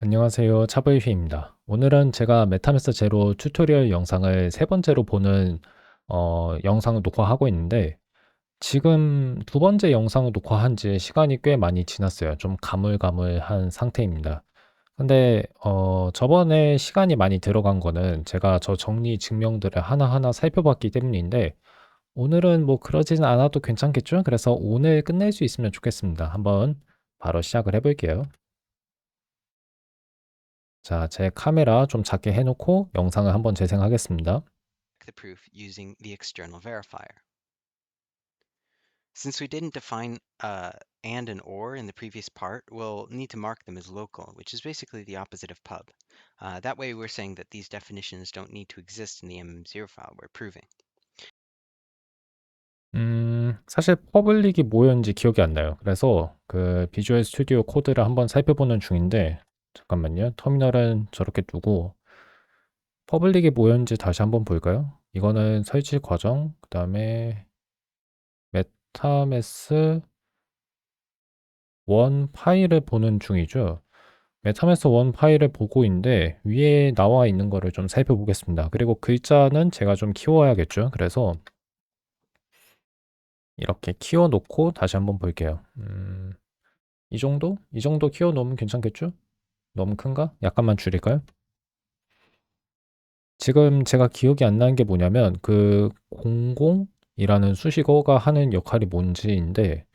안녕하세요. 차브이휘입니다. 오늘은 제가 메타메스 제로 튜토리얼 영상을 세 번째로 보는 영상을 녹화하고 있는데 지금 두 번째 영상을 녹화한 지 시간이 꽤 많이 지났어요. 좀 가물가물한 상태입니다. 근데 저번에 시간이 많이 들어간 거는 제가 저 정리 증명들을 하나하나 살펴봤기 때문인데 오늘은 뭐 그러지는 않아도 괜찮겠죠? 그래서 오늘 끝낼 수 있으면 좋겠습니다. 한번 바로 시작을 해볼게요. 자, 제 카메라 좀 작게 해놓고 영상을 한번 재생하겠습니다. The proof using the external verifier. Since we didn't define and or in the previous part, we'll need to mark them as local, which is basically the opposite of pub. That way we're saying that these definitions don't need to exist in the MM0 file we're proving. 사실 퍼블릭이 뭐였는지 기억이 안 나요. 그래서 그 비주얼 스튜디오 코드를 한번 살펴보는 중인데, 잠깐만요. 터미널은 저렇게 두고, 퍼블릭이 뭐였는지 다시 한번 볼까요? 이거는 설치 과정, 그 다음에 메타메스 원 파일을 보는 중이죠. 메타메스 원 파일을 보고 있는데 위에 나와 있는 거를 좀 살펴보겠습니다. 그리고 글자는 제가 좀 키워야겠죠. 그래서 이렇게 키워 놓고 다시 한번 볼게요. 이 정도? 이 정도 키워 놓으면 괜찮겠죠? 너무 큰가? 약간만 줄일까요? 지금 제가 기억이 안 나는 게 뭐냐면 그 00이라는 수식어가 하는 역할이 뭔지인데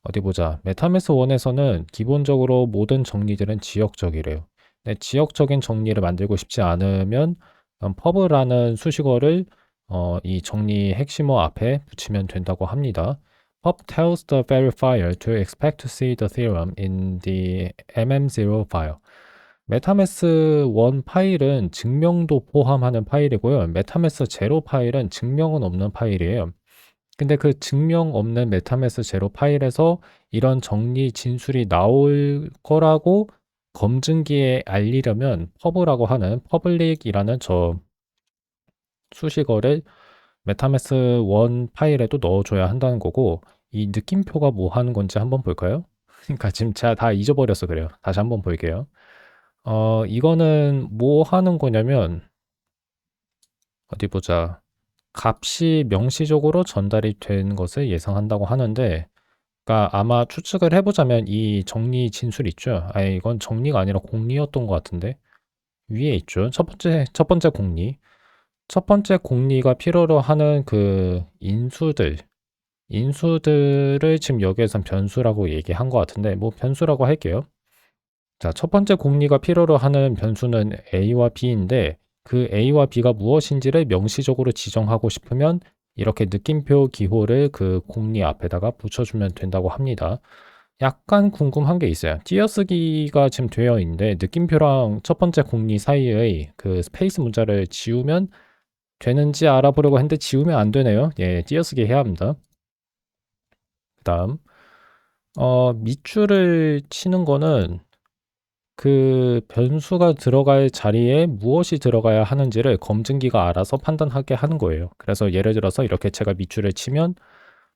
어디 보자. 메타메스 1에서는 기본적으로 모든 정리들은 지역적이래요. 네, 지역적인 정리를 만들고 싶지 않으면 pub라는 수식어를 이 정리 핵심어 앞에 붙이면 된다고 합니다. pub tells the verifier to expect to see the theorem in the mm0 file. 메타메스 1 파일은 증명도 포함하는 파일이고요. 메타메스 제로 파일은 증명은 없는 파일이에요. 근데 그 증명 없는 메타메스 제로 파일에서 이런 정리 진술이 나올 거라고 검증기에 알리려면 퍼브라고 하는 퍼블릭이라는 저 수식어를 메타메스 1 파일에도 넣어줘야 한다는 거고 이 느낌표가 뭐 하는 건지 한번 볼까요? 그러니까 지금 제가 다 잊어버려서 그래요. 다시 한번 볼게요. 이거는 뭐 하는 거냐면 어디 보자. 값이 명시적으로 전달이 된 것을 예상한다고 하는데 그러니까 아마 추측을 해보자면 이 정리 진술 있죠. 아 이건 정리가 아니라 공리였던 것 같은데 위에 있죠. 첫 번째 공리. 첫 번째 공리가 필요로 하는 그 인수들을 지금 여기에선 변수라고 얘기한 것 같은데 뭐 변수라고 할게요. 자, 첫 번째 공리가 필요로 하는 변수는 A와 B인데 그 A와 B가 무엇인지를 명시적으로 지정하고 싶으면 이렇게 느낌표 기호를 그 공리 앞에다가 붙여주면 된다고 합니다. 약간 궁금한 게 있어요. 띄어쓰기가 지금 되어 있는데 느낌표랑 첫 번째 공리 사이의 그 스페이스 문자를 지우면 되는지 알아보려고 했는데 지우면 안 되네요. 예, 띄어쓰기 해야 합니다. 그다음 밑줄을 치는 거는 그 변수가 들어갈 자리에 무엇이 들어가야 하는지를 검증기가 알아서 판단하게 하는 거예요. 그래서 예를 들어서 이렇게 제가 밑줄을 치면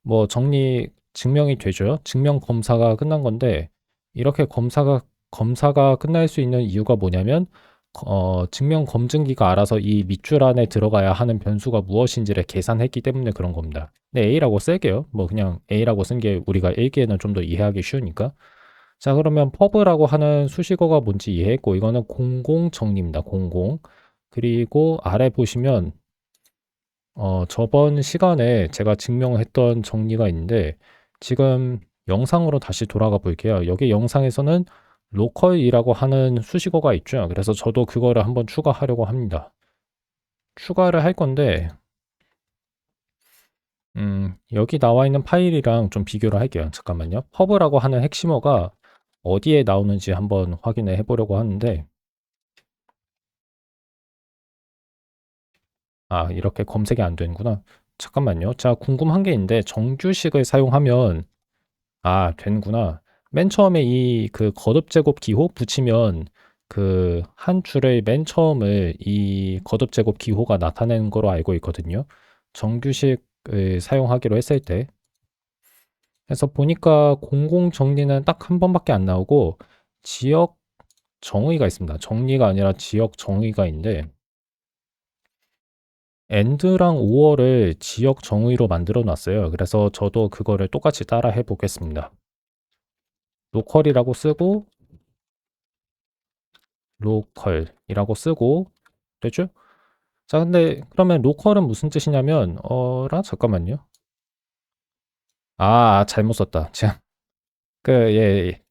뭐 증명이 되죠. 증명 검사가 끝난 건데 이렇게 검사가 끝날 수 있는 이유가 뭐냐면 증명 검증기가 알아서 이 밑줄 안에 들어가야 하는 변수가 무엇인지를 계산했기 때문에 그런 겁니다. 네, A라고 쓸게요. 뭐 그냥 A라고 쓴 게 우리가 읽기에는 좀 더 이해하기 쉬우니까. 자, 그러면 pub라고 하는 수식어가 뭔지 이해했고, 이거는 공공 정리입니다. 공공. 그리고 아래 보시면, 저번 시간에 제가 증명했던 정리가 있는데, 지금 영상으로 다시 돌아가 볼게요. 여기 영상에서는 로컬이라고 하는 수식어가 있죠. 그래서 저도 그거를 한번 추가하려고 합니다. 추가를 할 건데, 여기 나와 있는 파일이랑 좀 비교를 할게요. 잠깐만요. pub라고 하는 핵심어가 어디에 나오는지 한번 확인을 해보려고 하는데, 아, 이렇게 검색이 안 되는구나. 잠깐만요. 자, 궁금한 게 있는데, 정규식을 사용하면, 아, 되는구나. 맨 처음에 이 그 거듭 제곱 기호 붙이면 그 한 줄의 맨 처음을 이 거듭 제곱 기호가 나타내는 거로 알고 있거든요. 정규식을 사용하기로 했을 때. 그래서 보니까 공공 정리는 딱 한 번밖에 안 나오고, 지역 정의가 있습니다. 정리가 아니라 지역 정의가 있는데 and랑 or를 지역 정의로 만들어 놨어요. 그래서 저도 그거를 똑같이 따라 해 보겠습니다. 로컬이라고 쓰고 로컬이라고 쓰고 됐죠? 자, 근데 그러면 로컬은 무슨 뜻이냐면 잠깐만요. 잘못 썼다.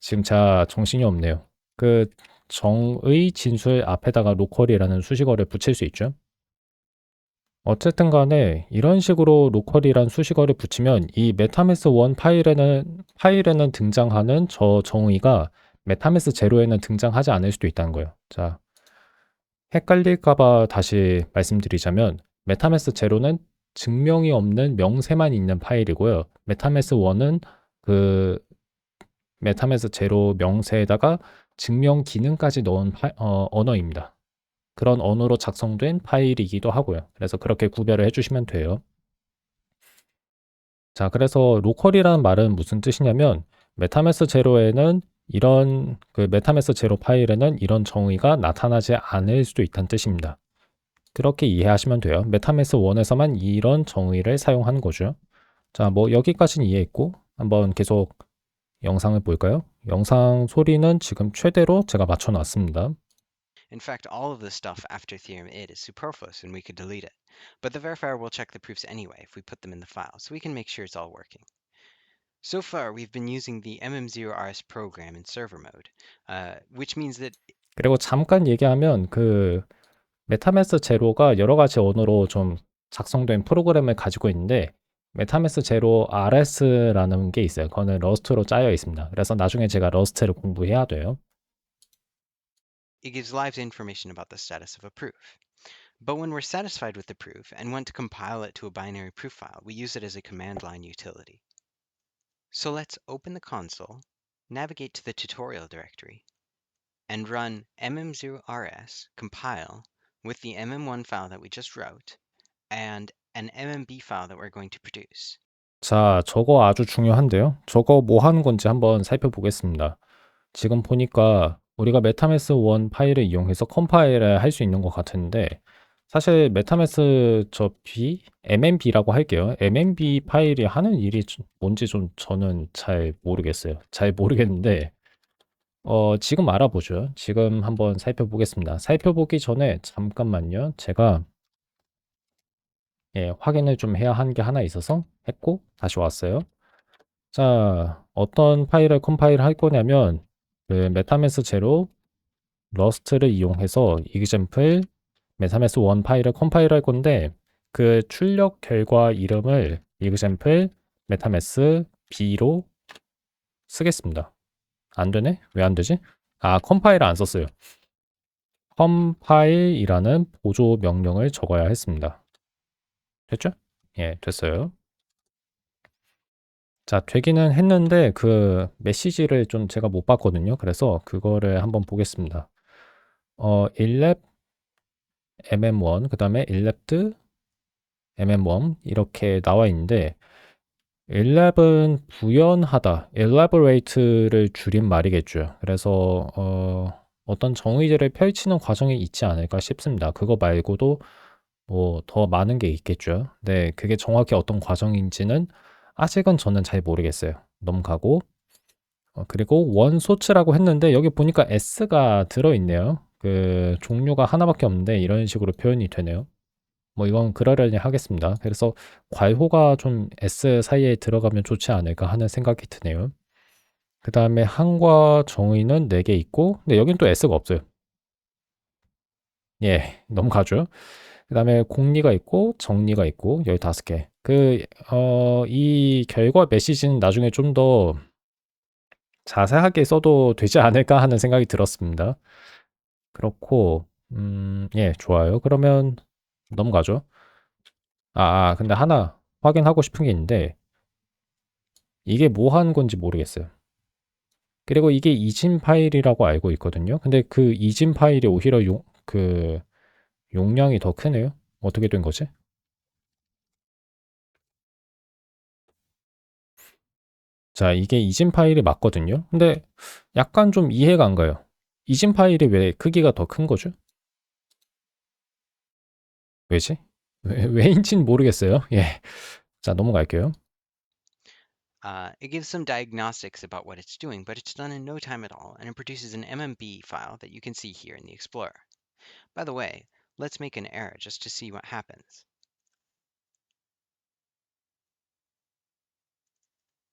지금 제가 정신이 없네요. 그 정의 진술 앞에다가 로컬이라는 수식어를 붙일 수 있죠. 어쨌든 간에 이런 식으로 로컬이란 수식어를 붙이면 이 메타메스 1 파일에는 등장하는 저 정의가 메타메스 제로에는 등장하지 않을 수도 있다는 거예요. 자, 헷갈릴까 봐 다시 말씀드리자면 메타메스 제로는 증명이 없는 명세만 있는 파일이고요. 메타메스 1은 그 메타메스 제로 명세에다가 증명 기능까지 넣은 언어입니다. 그런 언어로 작성된 파일이기도 하고요. 그래서 그렇게 구별을 해주시면 돼요. 자, 그래서 로컬이라는 말은 무슨 뜻이냐면 메타메스 제로에는 메타메스 제로 파일에는 이런 정의가 나타나지 않을 수도 있다는 뜻입니다. 그렇게 이해하시면 돼요. 메타메스 1에서만 이런 정의를 사용하는 거죠. 자, 뭐 여기까지는 이해했고 한번 계속 영상을 볼까요? 영상 소리는 지금 최대로 제가 맞춰 놨습니다. In fact, all of the stuff after theorem it is superfluous and we could delete it. But the verifier will check the proofs anyway if we put them in the file, so we can make sure it's all working. So far, we've been using the MM0RS program in server mode, which means that 그리고 잠깐 얘기하면 그 메타메스 제로가 여러 가지 언어로 좀 작성된 프로그램을 가지고 있는데 메타메스 제로 RS라는 게 있어요. 그거는 러스트로 짜여 있습니다. 그래서 나중에 제가 러스트를 공부해야 돼요. it gives live information about the status of a proof. But when we're satisfied with the proof and want to compile it to a binary proof file, we use it as a command line utility. So let's open the console, navigate to the tutorial directory, and run mm0rs compile with the mm1 file that we just wrote and an mmb file that we're going to produce. 자, 저거 아주 중요한데요. 저거 뭐 하는 건지 한번 살펴보겠습니다. 지금 보니까 우리가 메타메스 1 파일을 이용해서 컴파일을 할 수 있는 것 같은데 사실 메타메스 MMB라고 할게요. MMB 파일이 하는 일이 뭔지 좀 저는 잘 모르겠어요. 잘 모르겠는데 지금 알아보죠. 지금 한번 살펴보겠습니다. 살펴보기 전에 잠깐만요. 제가 확인을 좀 해야 하는 게 하나 있어서 했고 다시 왔어요. 자, 어떤 파일을 컴파일 할 거냐면 그 메타메스 제로 러스트를 이용해서 example 메타메스 1 파일을 컴파일 할 건데 그 출력 결과 이름을 example 메타메스 b로 쓰겠습니다. 안 되네? 왜 안 되지? 컴파일을 안 썼어요. 컴파일이라는 보조 명령을 적어야 했습니다. 됐죠? 예, 됐어요. 자, 되기는 했는데 그 메시지를 좀 제가 못 봤거든요. 그래서 그거를 한번 보겠습니다. 일랩 mm1 그다음에 일랩드 mm1 이렇게 나와 있는데 일랩은 부연하다, elaborate를 줄인 말이겠죠. 그래서 어떤 정의들을 펼치는 과정이 있지 않을까 싶습니다. 그거 말고도 뭐 더 많은 게 있겠죠. 네, 그게 정확히 어떤 과정인지는 아직은 저는 잘 모르겠어요. 넘어가고 그리고 원소츠라고 했는데 여기 보니까 s가 들어있네요. 그 종류가 하나밖에 없는데 이런 식으로 표현이 되네요. 뭐 이건 그러려니 하겠습니다. 그래서 괄호가 좀 s 사이에 들어가면 좋지 않을까 하는 생각이 드네요. 그 다음에 한과 정의는 4개 있고 근데 여긴 또 s가 없어요. 예, 넘어가죠. 그 다음에 공리가 있고 정리가 있고 여기 5개. 이 결과 메시지는 나중에 좀 더 자세하게 써도 되지 않을까 하는 생각이 들었습니다. 그렇고 예, 좋아요. 그러면 넘어가죠. 근데 하나 확인하고 싶은 게 있는데 이게 뭐 하는 건지 모르겠어요. 그리고 이게 이진 파일이라고 알고 있거든요. 근데 그 이진 파일이 오히려 용량이 더 크네요. 어떻게 된 거지? 자, 이게 이진 파일이 맞거든요. 근데 약간 좀 이해가 안 가요. 이진 파일이 왜 크기가 더 큰 거죠? 왜지? 왜인지는 모르겠어요. 예. 자, 넘어갈게요. It gives some diagnostics about what it's doing, but it's done in no time at all, and it produces an MMB file that you can see here in the Explorer. By the way, let's make an error just to see what happens.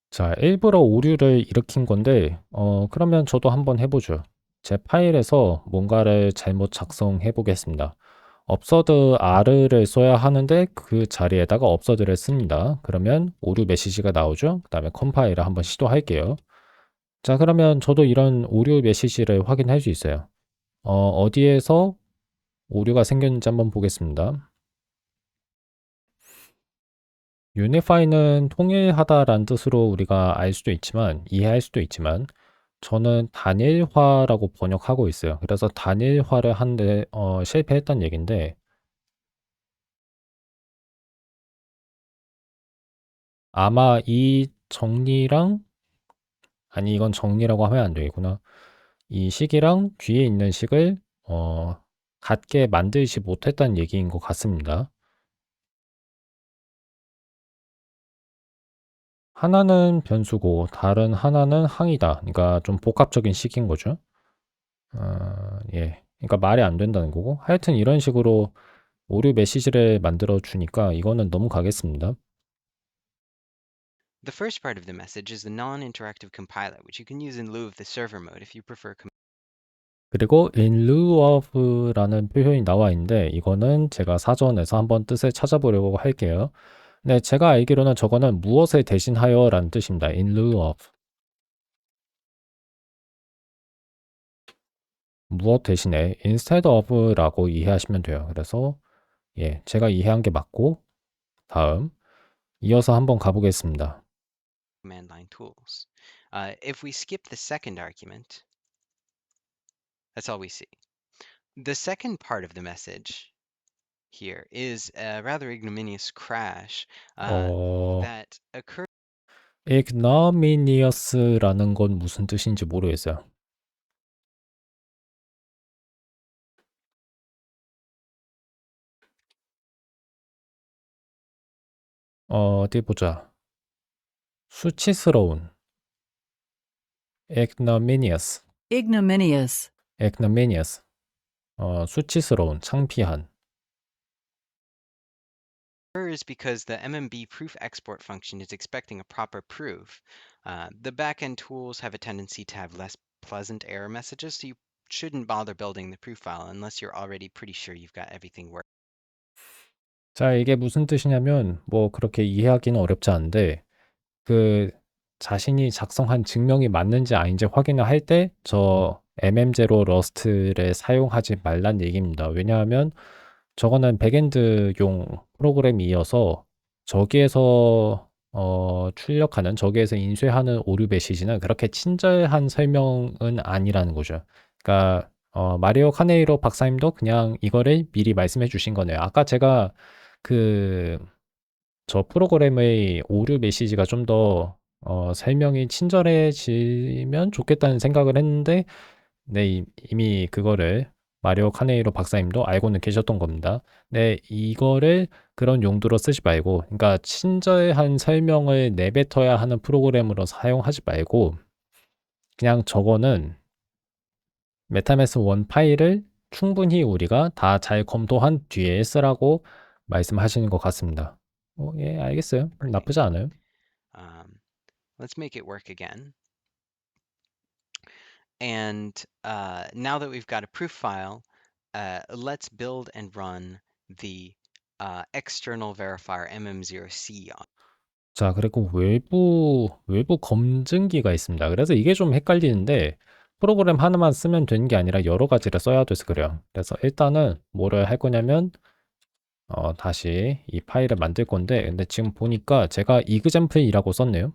자, 일부러 오류를 일으킨 건데, 그러면 저도 한번 해보죠. 제 파일에서 뭔가를 잘못 작성해 보겠습니다. 업서드 R를 써야 하는데 그 자리에다가 업서드를 씁니다. 그러면 오류 메시지가 나오죠. 그 다음에 컴파일을 한번 시도할게요. 자, 그러면 저도 이런 오류 메시지를 확인할 수 있어요. 어디에서 오류가 생겼는지 한번 보겠습니다. 유니파이는 통일하다라는 뜻으로 우리가 알 수도 있지만, 이해할 수도 있지만, 저는 단일화라고 번역하고 있어요. 그래서 단일화를 한데 실패했단 얘긴데, 아마 이 정리랑, 아니 이건 정리라고 하면 안 되겠구나. 이 식이랑 뒤에 있는 식을 같게 만들지 못했다는 얘기인 것 같습니다. 하나는 변수고 다른 하나는 항이다. 그러니까 좀 복합적인 식인 거죠. 예. 그러니까 말이 안 된다는 거고. 하여튼 이런 식으로 오류 메시지를 만들어 주니까 이거는 너무 가겠습니다. The first part of the message is the non-interactive compiler, which you can use in lieu of the server mode if you prefer. 그리고 in lieu of라는 표현이 나와 있는데 이거는 제가 사전에서 한번 뜻을 찾아보려고 할게요. 네, 제가 알기로는 저거는 무엇을 대신하여 라는 뜻입니다. in lieu of. 무엇 대신에 instead of라고 이해하시면 돼요. 그래서 예, 제가 이해한 게 맞고 다음 이어서 한번 가보겠습니다. Command line tools. If we skip the second argument, that's all we see. The second part of the message here is a rather ignominious crash that occurred. ignominious라는 건 무슨 뜻인지 모르겠어요. 어디 보자. 수치스러운 ignominious, ignominious, ignominious. 수치스러운, 창피한. Is because the MMB proof export function is expecting a proper proof. The backend tools have a tendency to have less pleasant error messages, so you shouldn't bother building the proof file unless you're already pretty sure you've got everything working. 자, 이게 무슨 뜻이냐면 뭐 그렇게 이해하기는 어렵지 않은데 그 자신이 작성한 증명이 맞는지 아닌지 확인을 할 때 저 MM0 러스트를 사용하지 말란 얘기입니다. 왜냐하면 저거는 백엔드용 프로그램이어서 저기에서 출력하는 저기에서 인쇄하는 오류 메시지는 그렇게 친절한 설명은 아니라는 거죠. 그러니까 마리오 카네이로 박사님도 그냥 이거를 미리 말씀해 주신 거네요. 아까 제가 그 저 프로그램의 오류 메시지가 좀 더 설명이 친절해지면 좋겠다는 생각을 했는데 네, 이미 그거를 마리오 카네이로 박사님도 알고는 계셨던 겁니다. 네, 이거를 그런 용도로 쓰지 말고, 그러니까 친절한 설명을 내뱉어야 하는 프로그램으로 사용하지 말고, 그냥 저거는 메타매스 1 파일을 충분히 우리가 다 잘 검토한 뒤에 쓰라고 말씀하시는 것 같습니다. 예, 알겠어요. 나쁘지 않아요. Let's make it work again. And now that we've got a proof file, let's build and run the external verifier MM0C on. 자, 그리고 외부 검증기가 있습니다. 그래서 이게 좀 헷갈리는데 프로그램 하나만 쓰면 되는 게 아니라 여러 가지를 써야 돼서 그래요. 그래서 일단은 뭐를 할 거냐면 다시 이 파일을 만들 건데 근데 지금 보니까 제가 example이라고 썼네요.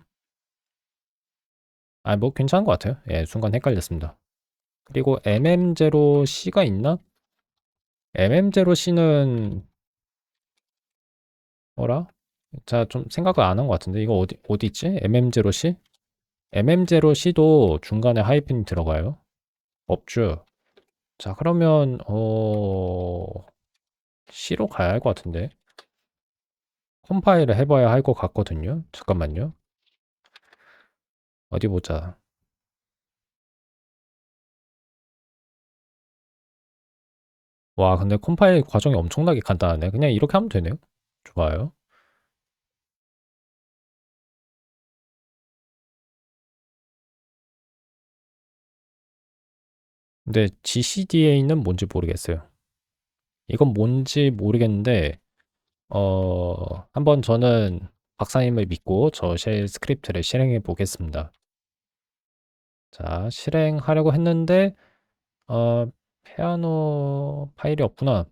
뭐 괜찮은 것 같아요. 예, 순간 헷갈렸습니다. 그리고 mm0c가 있나? mm0c는 뭐라? 자, 좀 생각을 안 한 것 같은데 이거 어디 있지? mm0c? mm0c도 중간에 하이픈이 들어가요. 없죠. 자, 그러면 C로 가야 할 것 같은데. 컴파일을 해봐야 할 것 같거든요. 잠깐만요. 어디 보자. 와, 근데 컴파일 과정이 엄청나게 간단하네. 그냥 이렇게 하면 되네요. 좋아요. 근데 GCDA는 뭔지 모르겠어요. 이건 뭔지 모르겠는데, 한번 저는 박사님을 믿고 저 쉘 스크립트를 실행해 보겠습니다. 자, 실행하려고 했는데, 어, 피아노 파일이 없구나.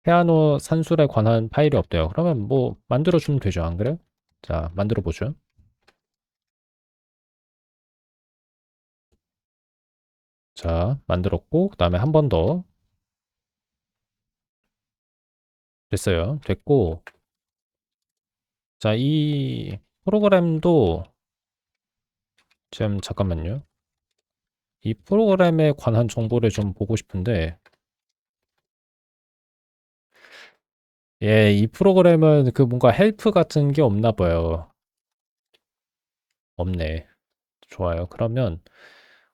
피아노 산술에 관한 파일이 없대요. 그러면 뭐 만들어주면 되죠, 안 그래요? 자, 만들어 보죠. 자, 만들었고, 그 다음에 한 번 더. 됐어요. 됐고, 자, 이 프로그램도 지금 잠깐만요. 이 프로그램에 관한 정보를 좀 보고 싶은데, 예, 이 프로그램은 그 뭔가 헬프 같은 게 없나 봐요. 없네. 좋아요. 그러면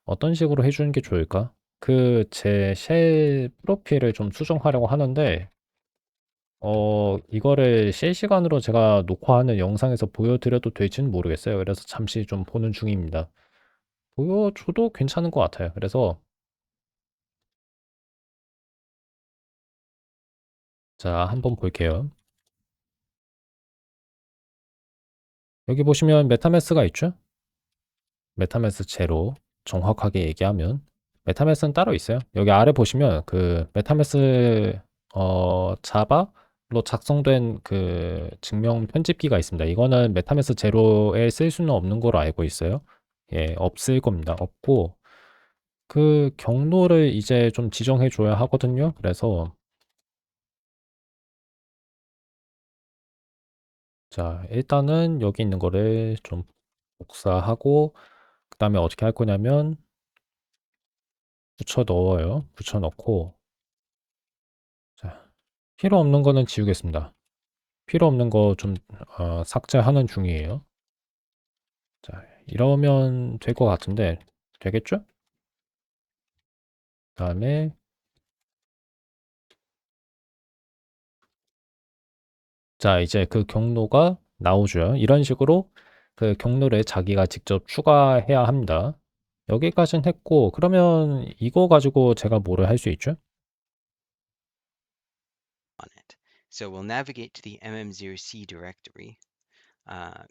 어떤 식으로 해주는 게 좋을까? 그 제 쉘 프로필을 좀 수정하려고 하는데, 이거를 실시간으로 제가 녹화하는 영상에서 보여드려도 될지는 모르겠어요. 그래서 잠시 좀 보는 중입니다. 보여줘도 괜찮은 것 같아요. 그래서 자, 한번 볼게요. 여기 보시면 메타매스가 있죠? 메타매스 제로 정확하게 얘기하면 메타매스는 따로 있어요. 여기 아래 보시면 그 메타매스 자바로 작성된 그 증명 편집기가 있습니다. 이거는 메타매스 제로에 쓸 수는 없는 걸로 알고 있어요. 예, 없을 겁니다. 없고 그 경로를 이제 좀 지정해 줘야 하거든요. 그래서 자, 일단은 여기 있는 거를 좀 복사하고 그다음에 어떻게 할 거냐면 붙여 넣어요. 붙여 넣고 자, 필요 없는 거는 지우겠습니다. 필요 없는 거 좀 삭제하는 중이에요. 자, 이러면 될 것 같은데 되겠죠? 그다음에 자, 이제 그 경로가 나오죠. 이런 식으로 그 경로를 자기가 직접 추가해야 합니다. 여기까지는 했고 그러면 이거 가지고 제가 뭐를 할 수 있죠? on it. So we'll navigate to the mm0c directory,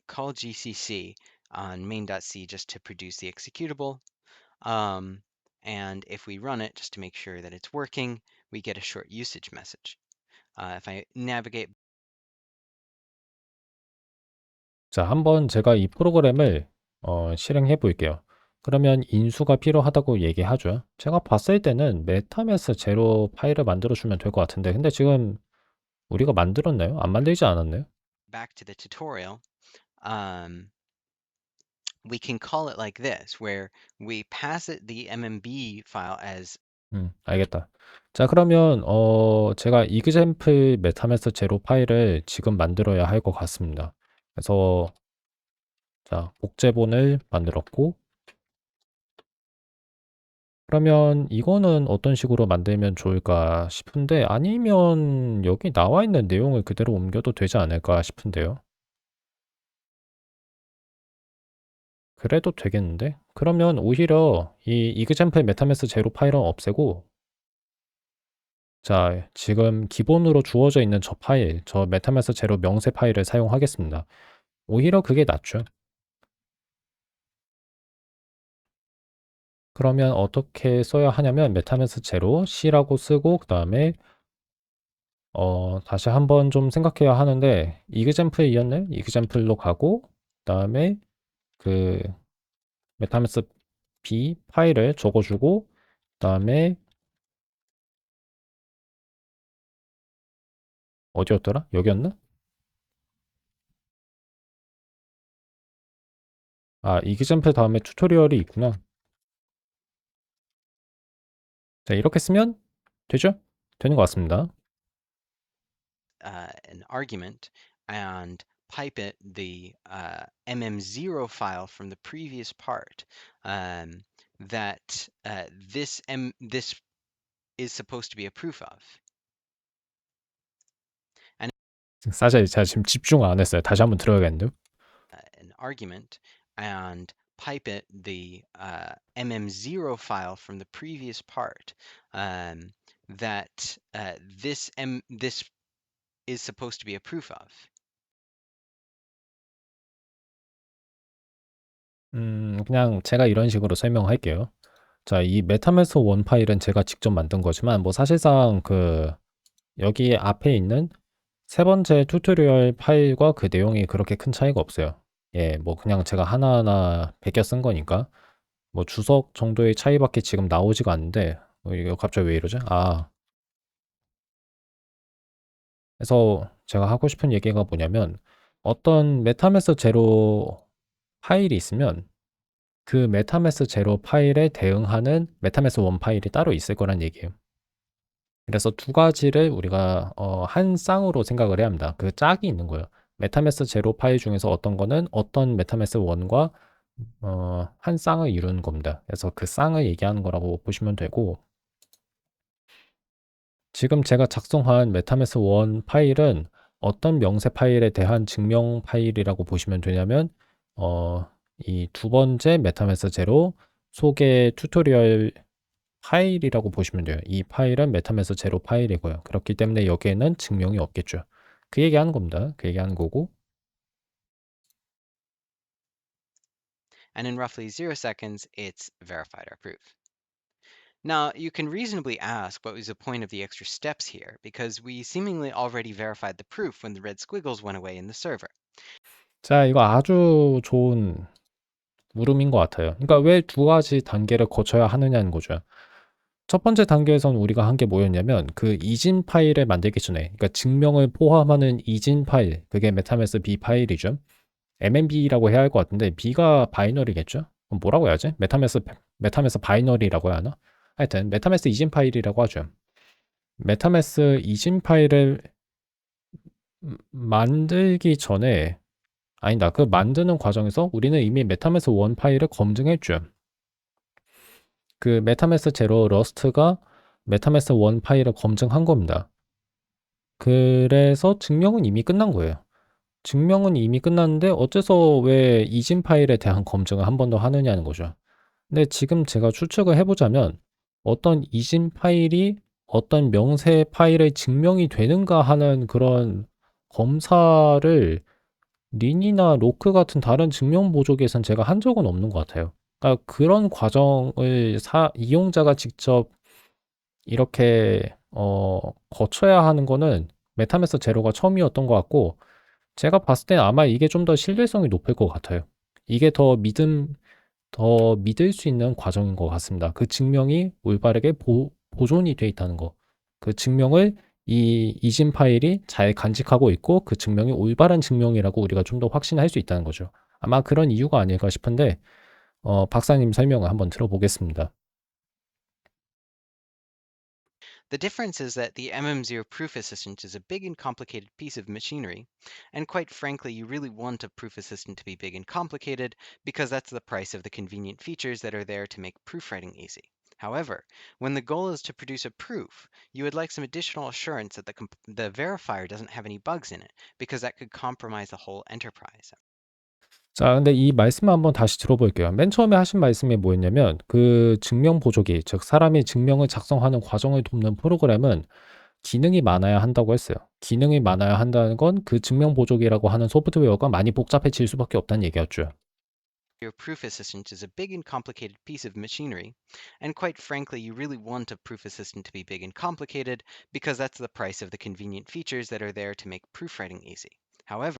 call gcc on main.c just to produce the executable. And if we run it just to make sure that it's working, we get a short usage message. If I navigate 자, 한번 제가 이 프로그램을 실행해 볼게요. 그러면 인수가 필요하다고 얘기하죠. 제가 봤을 때는 메타매스 제로 파일을 만들어 주면 될 것 같은데 근데 지금 우리가 만들었나요? 안 만들지 않았나요? back to the tutorial, um, we can call it like this, where we pass it the mmb file as 알겠다. 자, 그러면 제가 example 메타매스 제로 파일을 지금 만들어야 할 것 같습니다. 그래서 자, 복제본을 만들었고 그러면 이거는 어떤 식으로 만들면 좋을까 싶은데 아니면 여기 나와 있는 내용을 그대로 옮겨도 되지 않을까 싶은데요. 그래도 되겠는데? 그러면 오히려 이 example 메타매스 제로 파일은 없애고 자, 지금 기본으로 주어져 있는 저 파일, 저 메타매스 제로 명세 파일을 사용하겠습니다. 오히려 그게 낫죠. 그러면 어떻게 써야 하냐면 메타매스 제로 C라고 쓰고 그다음에 다시 한번 좀 생각해야 하는데 example이었네? example로 가고 그다음에 그 메타매스 B 파일을 적어주고 그다음에 어디였더라? 여기였나? 아, example 다음에 튜토리얼이 있구나. 자, 이렇게 쓰면 되죠? 되는 것 같습니다. An argument and pipe it the mm0 file from the previous part that this is supposed to be a proof of. 사실 제가 지금 집중 안 했어요. 다시 한번 들어야겠는데요. An argument and pipe it the mm0 file from the previous part that this is supposed to be a proof of. 그냥 제가 이런 식으로 설명할게요. 자, 이 메타메스 원 파일은 제가 직접 만든 거지만 뭐 사실상 여기 앞에 있는 세 번째 튜토리얼 파일과 그 내용이 그렇게 큰 차이가 없어요. 예, 뭐 그냥 제가 하나하나 베껴 쓴 거니까 뭐 주석 정도의 차이밖에 지금 나오지가 않는데 이거 갑자기 왜 이러지? 그래서 제가 하고 싶은 얘기가 뭐냐면 어떤 메타메스 제로 파일이 있으면 그 메타메스 제로 파일에 대응하는 메타메스 원 파일이 따로 있을 거란 얘기예요. 그래서 두 가지를 우리가 한 쌍으로 생각을 해야 합니다. 그 짝이 있는 거예요. 메타메스 제로 파일 중에서 어떤 거는 어떤 메타메스 원과 한 쌍을 이루는 겁니다. 그래서 그 쌍을 얘기하는 거라고 보시면 되고, 지금 제가 작성한 메타메스 원 파일은 어떤 명세 파일에 대한 증명 파일이라고 보시면 되냐면 이 두 번째 메타메스 제로 소개 튜토리얼 파일이라고 보시면 돼요. 이 파일은 메타메스 제로 파일이고요. 그렇기 때문에 여기에는 증명이 없겠죠. 그 얘기하는 겁니다. 그 얘기하는 거고. And in roughly 0 seconds, it's verified our proof. Now, you can reasonably ask what was the point of the extra steps here, because we seemingly already verified the proof when the red squiggles went away in the server. 자, 이거 아주 좋은 물음인 것 같아요. 그러니까 왜 두 가지 단계를 거쳐야 하느냐는 거죠. 첫 번째 단계에서는 우리가 한 게 뭐였냐면 그 이진 파일을 만들기 전에, 그러니까 증명을 포함하는 이진 파일, 그게 메타메스 B 파일이죠. MMB라고 해야 할 것 같은데 B가 바이너리겠죠? 그럼 뭐라고 해야지? 메타메스 바이너리라고 해야 하나? 하여튼 메타메스 이진 파일이라고 하죠. 메타메스 이진 파일을 만들기 전에 아니다. 그 만드는 과정에서 우리는 이미 메타메스 원 파일을 검증했죠. 그 메타메스 제로 러스트가 메타메스 원 파일을 검증한 겁니다. 그래서 증명은 이미 끝난 거예요. 증명은 이미 끝났는데 어째서 왜 이진 파일에 대한 검증을 한 번 더 하느냐는 거죠. 근데 지금 제가 추측을 해보자면 어떤 이진 파일이 어떤 명세 파일의 증명이 되는가 하는 그런 검사를 린이나 로크 같은 다른 증명 보조기에선 제가 한 적은 없는 것 같아요. 그러니까 그런 과정을 이용자가 직접 이렇게 거쳐야 하는 거는 메타메스 제로가 처음이었던 것 같고, 제가 봤을 때 아마 이게 좀 더 신뢰성이 높을 것 같아요. 이게 더 믿을 수 있는 과정인 것 같습니다. 그 증명이 올바르게 보존이 돼 있다는 거. 그 증명을 이 이진 파일이 잘 간직하고 있고 그 증명이 올바른 증명이라고 우리가 좀 더 확신할 수 있다는 거죠. 아마 그런 이유가 아닐까 싶은데 박사님 설명을 한번 들어보겠습니다. The difference is that the MM0 proof assistant is a big and complicated piece of machinery, and quite frankly, you really want a proof assistant to be big and complicated because that's the price of the convenient features that are there to make proofwriting easy. However, when the goal is to produce a proof, you would like some additional assurance that the verifier doesn't have any bugs in it, because that could compromise the whole enterprise. 자, 근데 이 말씀을 한번 다시 들어볼게요. 맨 처음에 하신 말씀이 뭐였냐면 그 증명 보조기, 즉 사람이 증명을 작성하는 과정을 돕는 프로그램은 기능이 많아야 한다고 했어요. 기능이 많아야 한다는 건 그 증명 보조기라고 하는 소프트웨어가 많이 복잡해질 수밖에 없다는 얘기였죠. Your proof assistant is a big and complicated piece of machinery, and quite frankly, you really want a proof assistant to be big and complicated because that's the price of the convenient features that are there to make proofwriting easy. However,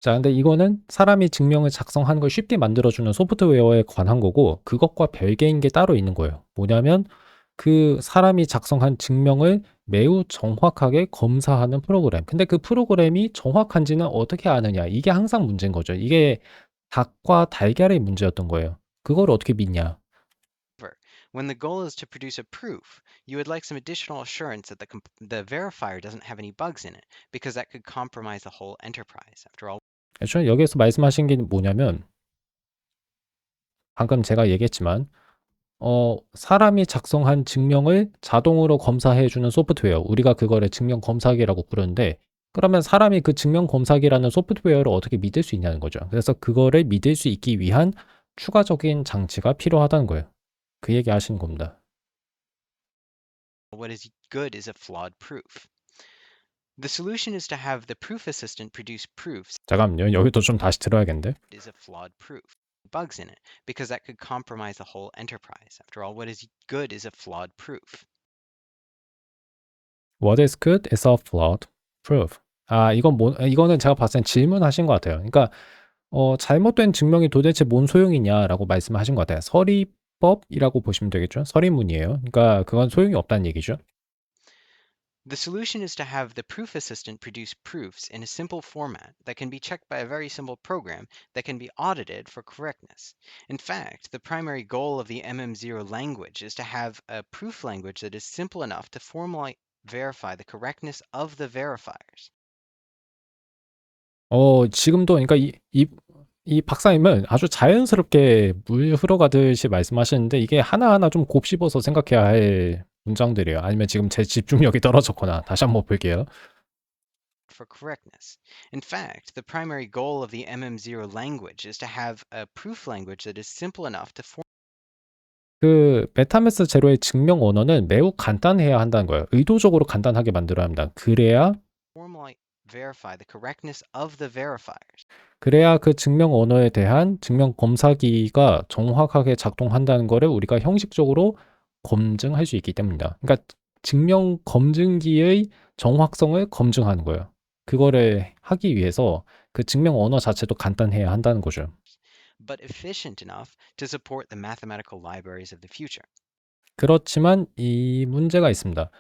자, 근데 이거는 사람이 증명을 작성하는 걸 쉽게 만들어주는 소프트웨어에 관한 거고, 그것과 별개인 게 따로 있는 거예요. 뭐냐면 그 사람이 작성한 증명을 매우 정확하게 검사하는 프로그램. 근데 그 프로그램이 정확한지는 어떻게 아느냐? 이게 항상 문제인 거죠. 이게 닭과 달걀의 문제였던 거예요. 그걸 어떻게 믿냐? When the goal is to produce a proof, you would like some additional assurance that the verifier doesn't have any bugs in it, because that could compromise the whole enterprise. After all, 애초에 여기서 말씀하신 게 뭐냐면 방금 제가 얘기했지만 사람이 작성한 증명을 자동으로 검사해주는 소프트웨어, 우리가 그거를 증명 검사기라고 부르는데, 그러면 사람이 그 증명 검사기라는 소프트웨어를 어떻게 믿을 수 있냐는 거죠. 그래서 그거를 믿을 수 있기 위한 추가적인 장치가 필요하다는 거예요. 그 얘기 하시는 겁니다. what is good is a flawed proof. The solution is to have the proof assistant produce proofs 잠깐만요. 여기도 좀 다시 들어야겠는데. is a flawed proof. Bugs in it, because that could compromise the whole enterprise. After all, what is good is a flawed proof. What is good is a flawed proof. 이거는 제가 봤을 땐 질문하신 것 같아요. 그러니까 잘못된 증명이 도대체 뭔 소용이냐라고 말씀하신 것 같아요. 서리법이라고 보시면 되겠죠. 서리문이에요. 그러니까 그건 소용이 없다는 얘기죠. The solution is to have the proof assistant produce proofs in a simple format that can be checked by a very simple program that can be audited for correctness. In fact, the primary goal of the MM0 language is to have a proof language that is simple enough to formally verify the correctness of the verifiers. 지금도 그러니까 이 박사님은 아주 자연스럽게 물 흘러가듯이 말씀하시는데 이게 하나하나 좀 곱씹어서 생각해야 할 문장들이에요. 아니면 지금 제 집중력이 떨어졌거나 다시 한번 볼게요. For correctness. In fact, the primary goal of the MM0 language is to have a proof language that is simple enough to 그 메타메스 제로의 증명 언어는 매우 간단해야 한다는 거예요. 의도적으로 간단하게 만들어야 합니다. 그래야 formally verify the correctness of the verifiers. 그래야 그 증명 언어에 대한 증명 검사기가 정확하게 작동한다는 거를 우리가 형식적으로 검증할 수 있기 때문이다. 그러니까 증명 검증기의 정확성을 검증하는 거예요. 그거를 하기 위해서 그 증명 언어 자체도 간단해야 한다는 거죠. But efficient enough to support the mathematical libraries of the future. 그렇지만 이 문제가 있습니다.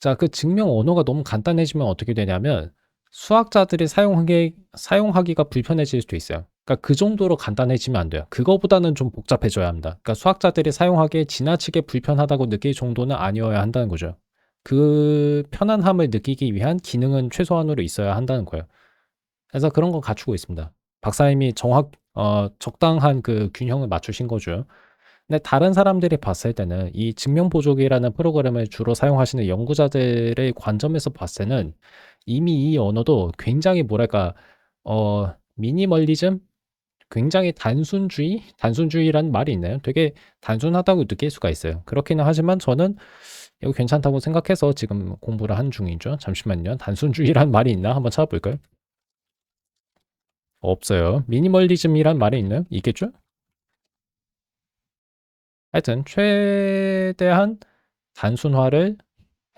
자, 그 증명 언어가 너무 간단해지면 어떻게 되냐면 수학자들이 사용하기가 불편해질 수도 있어요. 그러니까 그 정도로 간단해지면 안 돼요. 그거보다는 좀 복잡해져야 합니다. 그러니까 수학자들이 사용하기에 지나치게 불편하다고 느낄 정도는 아니어야 한다는 거죠. 그 편안함을 느끼기 위한 기능은 최소한으로 있어야 한다는 거예요. 그래서 그런 거 갖추고 있습니다. 박사님이 적당한 그 균형을 맞추신 거죠. 근데 다른 사람들이 봤을 때는 이 증명보조기라는 프로그램을 주로 사용하시는 연구자들의 관점에서 봤을 때는 이미 이 언어도 굉장히 뭐랄까 미니멀리즘? 굉장히 단순주의라는 말이 있나요? 되게 단순하다고 느낄 수가 있어요. 그렇기는 하지만 저는 이거 괜찮다고 생각해서 지금 공부를 한 중이죠. 잠시만요. 단순주의라는 말이 있나? 한번 찾아볼까요? 없어요. 미니멀리즘이란 말이 있나요? 있겠죠? 하여튼 최대한 단순화를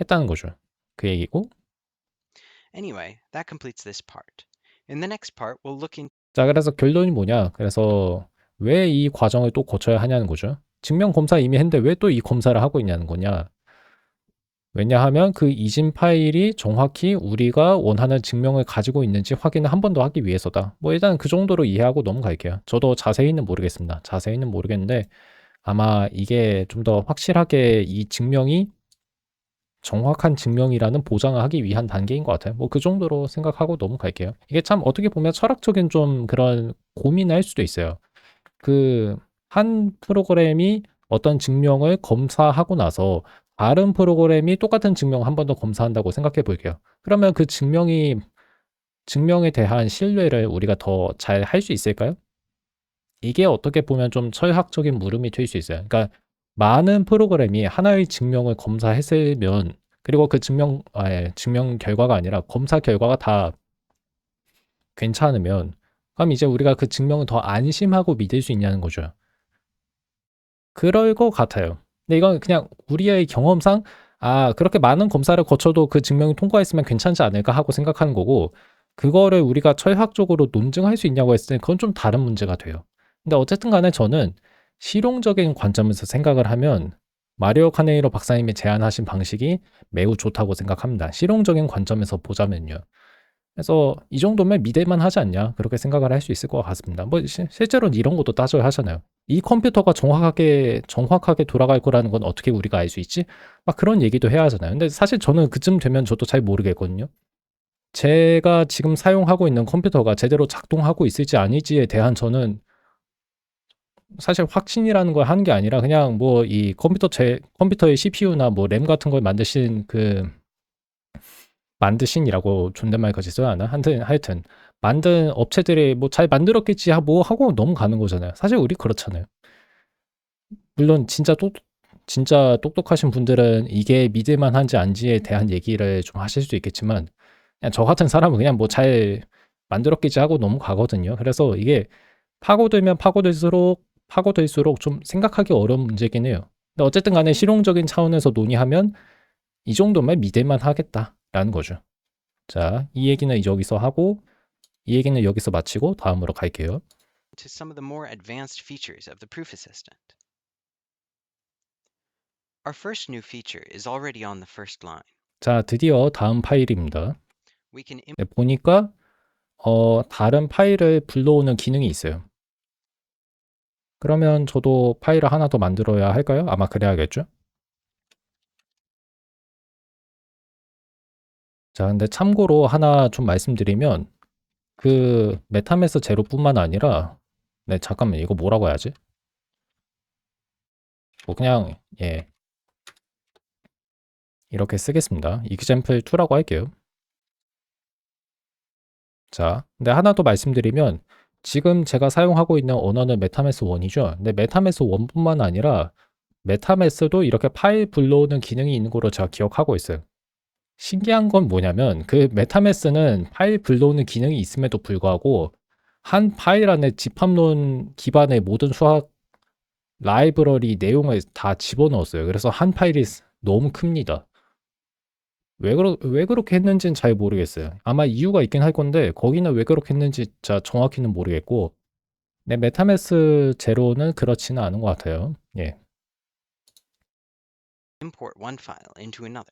했다는 거죠. 그 얘기고. Anyway, that completes this part. In the next part, we'll look in. 자, 그래서 결론이 뭐냐? 그래서 왜 이 과정을 또 거쳐야 하냐는 거죠. 증명 검사 이미 했는데 왜 또 이 검사를 하고 있냐는 거냐? 왜냐하면 그 이진 파일이 정확히 우리가 원하는 증명을 가지고 있는지 확인을 한 번 더 하기 위해서다. 뭐 일단 그 정도로 이해하고 넘어갈게요. 저도 자세히는 모르겠습니다. 자세히는 모르겠는데 아마 이게 좀 더 확실하게 이 증명이 정확한 증명이라는 보장을 하기 위한 단계인 것 같아요. 뭐 그 정도로 생각하고 넘어갈게요. 이게 참 어떻게 보면 철학적인 좀 그런 고민을 할 수도 있어요. 그 한 프로그램이 어떤 증명을 검사하고 나서 다른 프로그램이 똑같은 증명 한 번 더 검사한다고 생각해 볼게요. 그러면 그 증명에 대한 신뢰를 우리가 더 잘 할 수 있을까요? 이게 어떻게 보면 좀 철학적인 물음이 될 수 있어요. 그러니까 많은 프로그램이 하나의 증명을 검사했으면 그리고 그 증명 결과가 아니라 검사 결과가 다 괜찮으면 그럼 이제 우리가 그 증명을 더 안심하고 믿을 수 있냐는 거죠. 그럴 것 같아요. 근데 이건 그냥 우리의 경험상 그렇게 많은 검사를 거쳐도 그 증명이 통과했으면 괜찮지 않을까 하고 생각하는 거고 그거를 우리가 철학적으로 논증할 수 있냐고 했을 때 그건 좀 다른 문제가 돼요. 근데 어쨌든 간에 저는 실용적인 관점에서 생각을 하면 마리오 카네이로 박사님이 제안하신 방식이 매우 좋다고 생각합니다. 실용적인 관점에서 보자면요. 그래서 이 정도면 믿을만 하지 않냐 그렇게 생각을 할 수 있을 것 같습니다. 뭐 실제로는 이런 것도 따져야 하잖아요. 이 컴퓨터가 정확하게 돌아갈 거라는 건 어떻게 우리가 알 수 있지? 막 그런 얘기도 해야 하잖아요. 근데 사실 저는 그쯤 되면 저도 잘 모르겠거든요. 제가 지금 사용하고 있는 컴퓨터가 제대로 작동하고 있을지 아닐지에 대한 저는 사실 확신이라는 걸 하는 게 아니라 그냥 뭐 이 컴퓨터의 CPU나 뭐 램 같은 걸 만드신이라고 존댓말까지 써야 하나? 하여튼 만든 업체들이 뭐 잘 만들었겠지 뭐 하고 넘어가는 거잖아요. 사실 우리 그렇잖아요. 물론 진짜 똑똑하신 분들은 이게 믿을 만한지 아닌지에 대한 얘기를 좀 하실 수도 있겠지만 그냥 저 같은 사람은 그냥 뭐 잘 만들었겠지 하고 넘어가거든요. 그래서 이게 파고들면 파고들수록 좀 생각하기 어려운 문제긴 해요. 근데 어쨌든 간에 실용적인 차원에서 논의하면 이 정도면 믿을만 하겠다라는 거죠. 자, 이 얘기는 여기서 하고 이 얘기는 여기서 마치고 다음으로 갈게요. to some of the more advanced features of the proof assistant. Our first new feature is already on the first line. 자, 드디어 다음 파일입니다. We can 네, 보니까 다른 파일을 불러오는 기능이 있어요. 그러면 저도 파일을 하나 더 만들어야 할까요? 아마 그래야겠죠? 자, 근데 참고로 하나 좀 말씀드리면 그 메타메스 제로뿐만 아니라 네, 잠깐만 이거 뭐라고 해야지? 뭐 그냥 예, 이렇게 쓰겠습니다. example 2라고 할게요. 자, 근데 하나 더 말씀드리면 지금 제가 사용하고 있는 언어는 메타메스 1이죠. 근데 메타메스 1뿐만 아니라 메타메스도 이렇게 파일 불러오는 기능이 있는 거로 제가 기억하고 있어요. 신기한 건 뭐냐면 그 메타메스는 파일 불러오는 기능이 있음에도 불구하고 한 파일 안에 집합론 기반의 모든 수학 라이브러리 내용을 다 집어넣었어요. 그래서 한 파일이 너무 큽니다. 왜 그렇게 했는지는 잘 모르겠어요. 아마 이유가 있긴 할 건데 거기는 왜 그렇게 했는지 진짜 정확히는 모르겠고 네, 메타메스 제로는 그렇지는 않은 것 같아요. 예. import one file into another.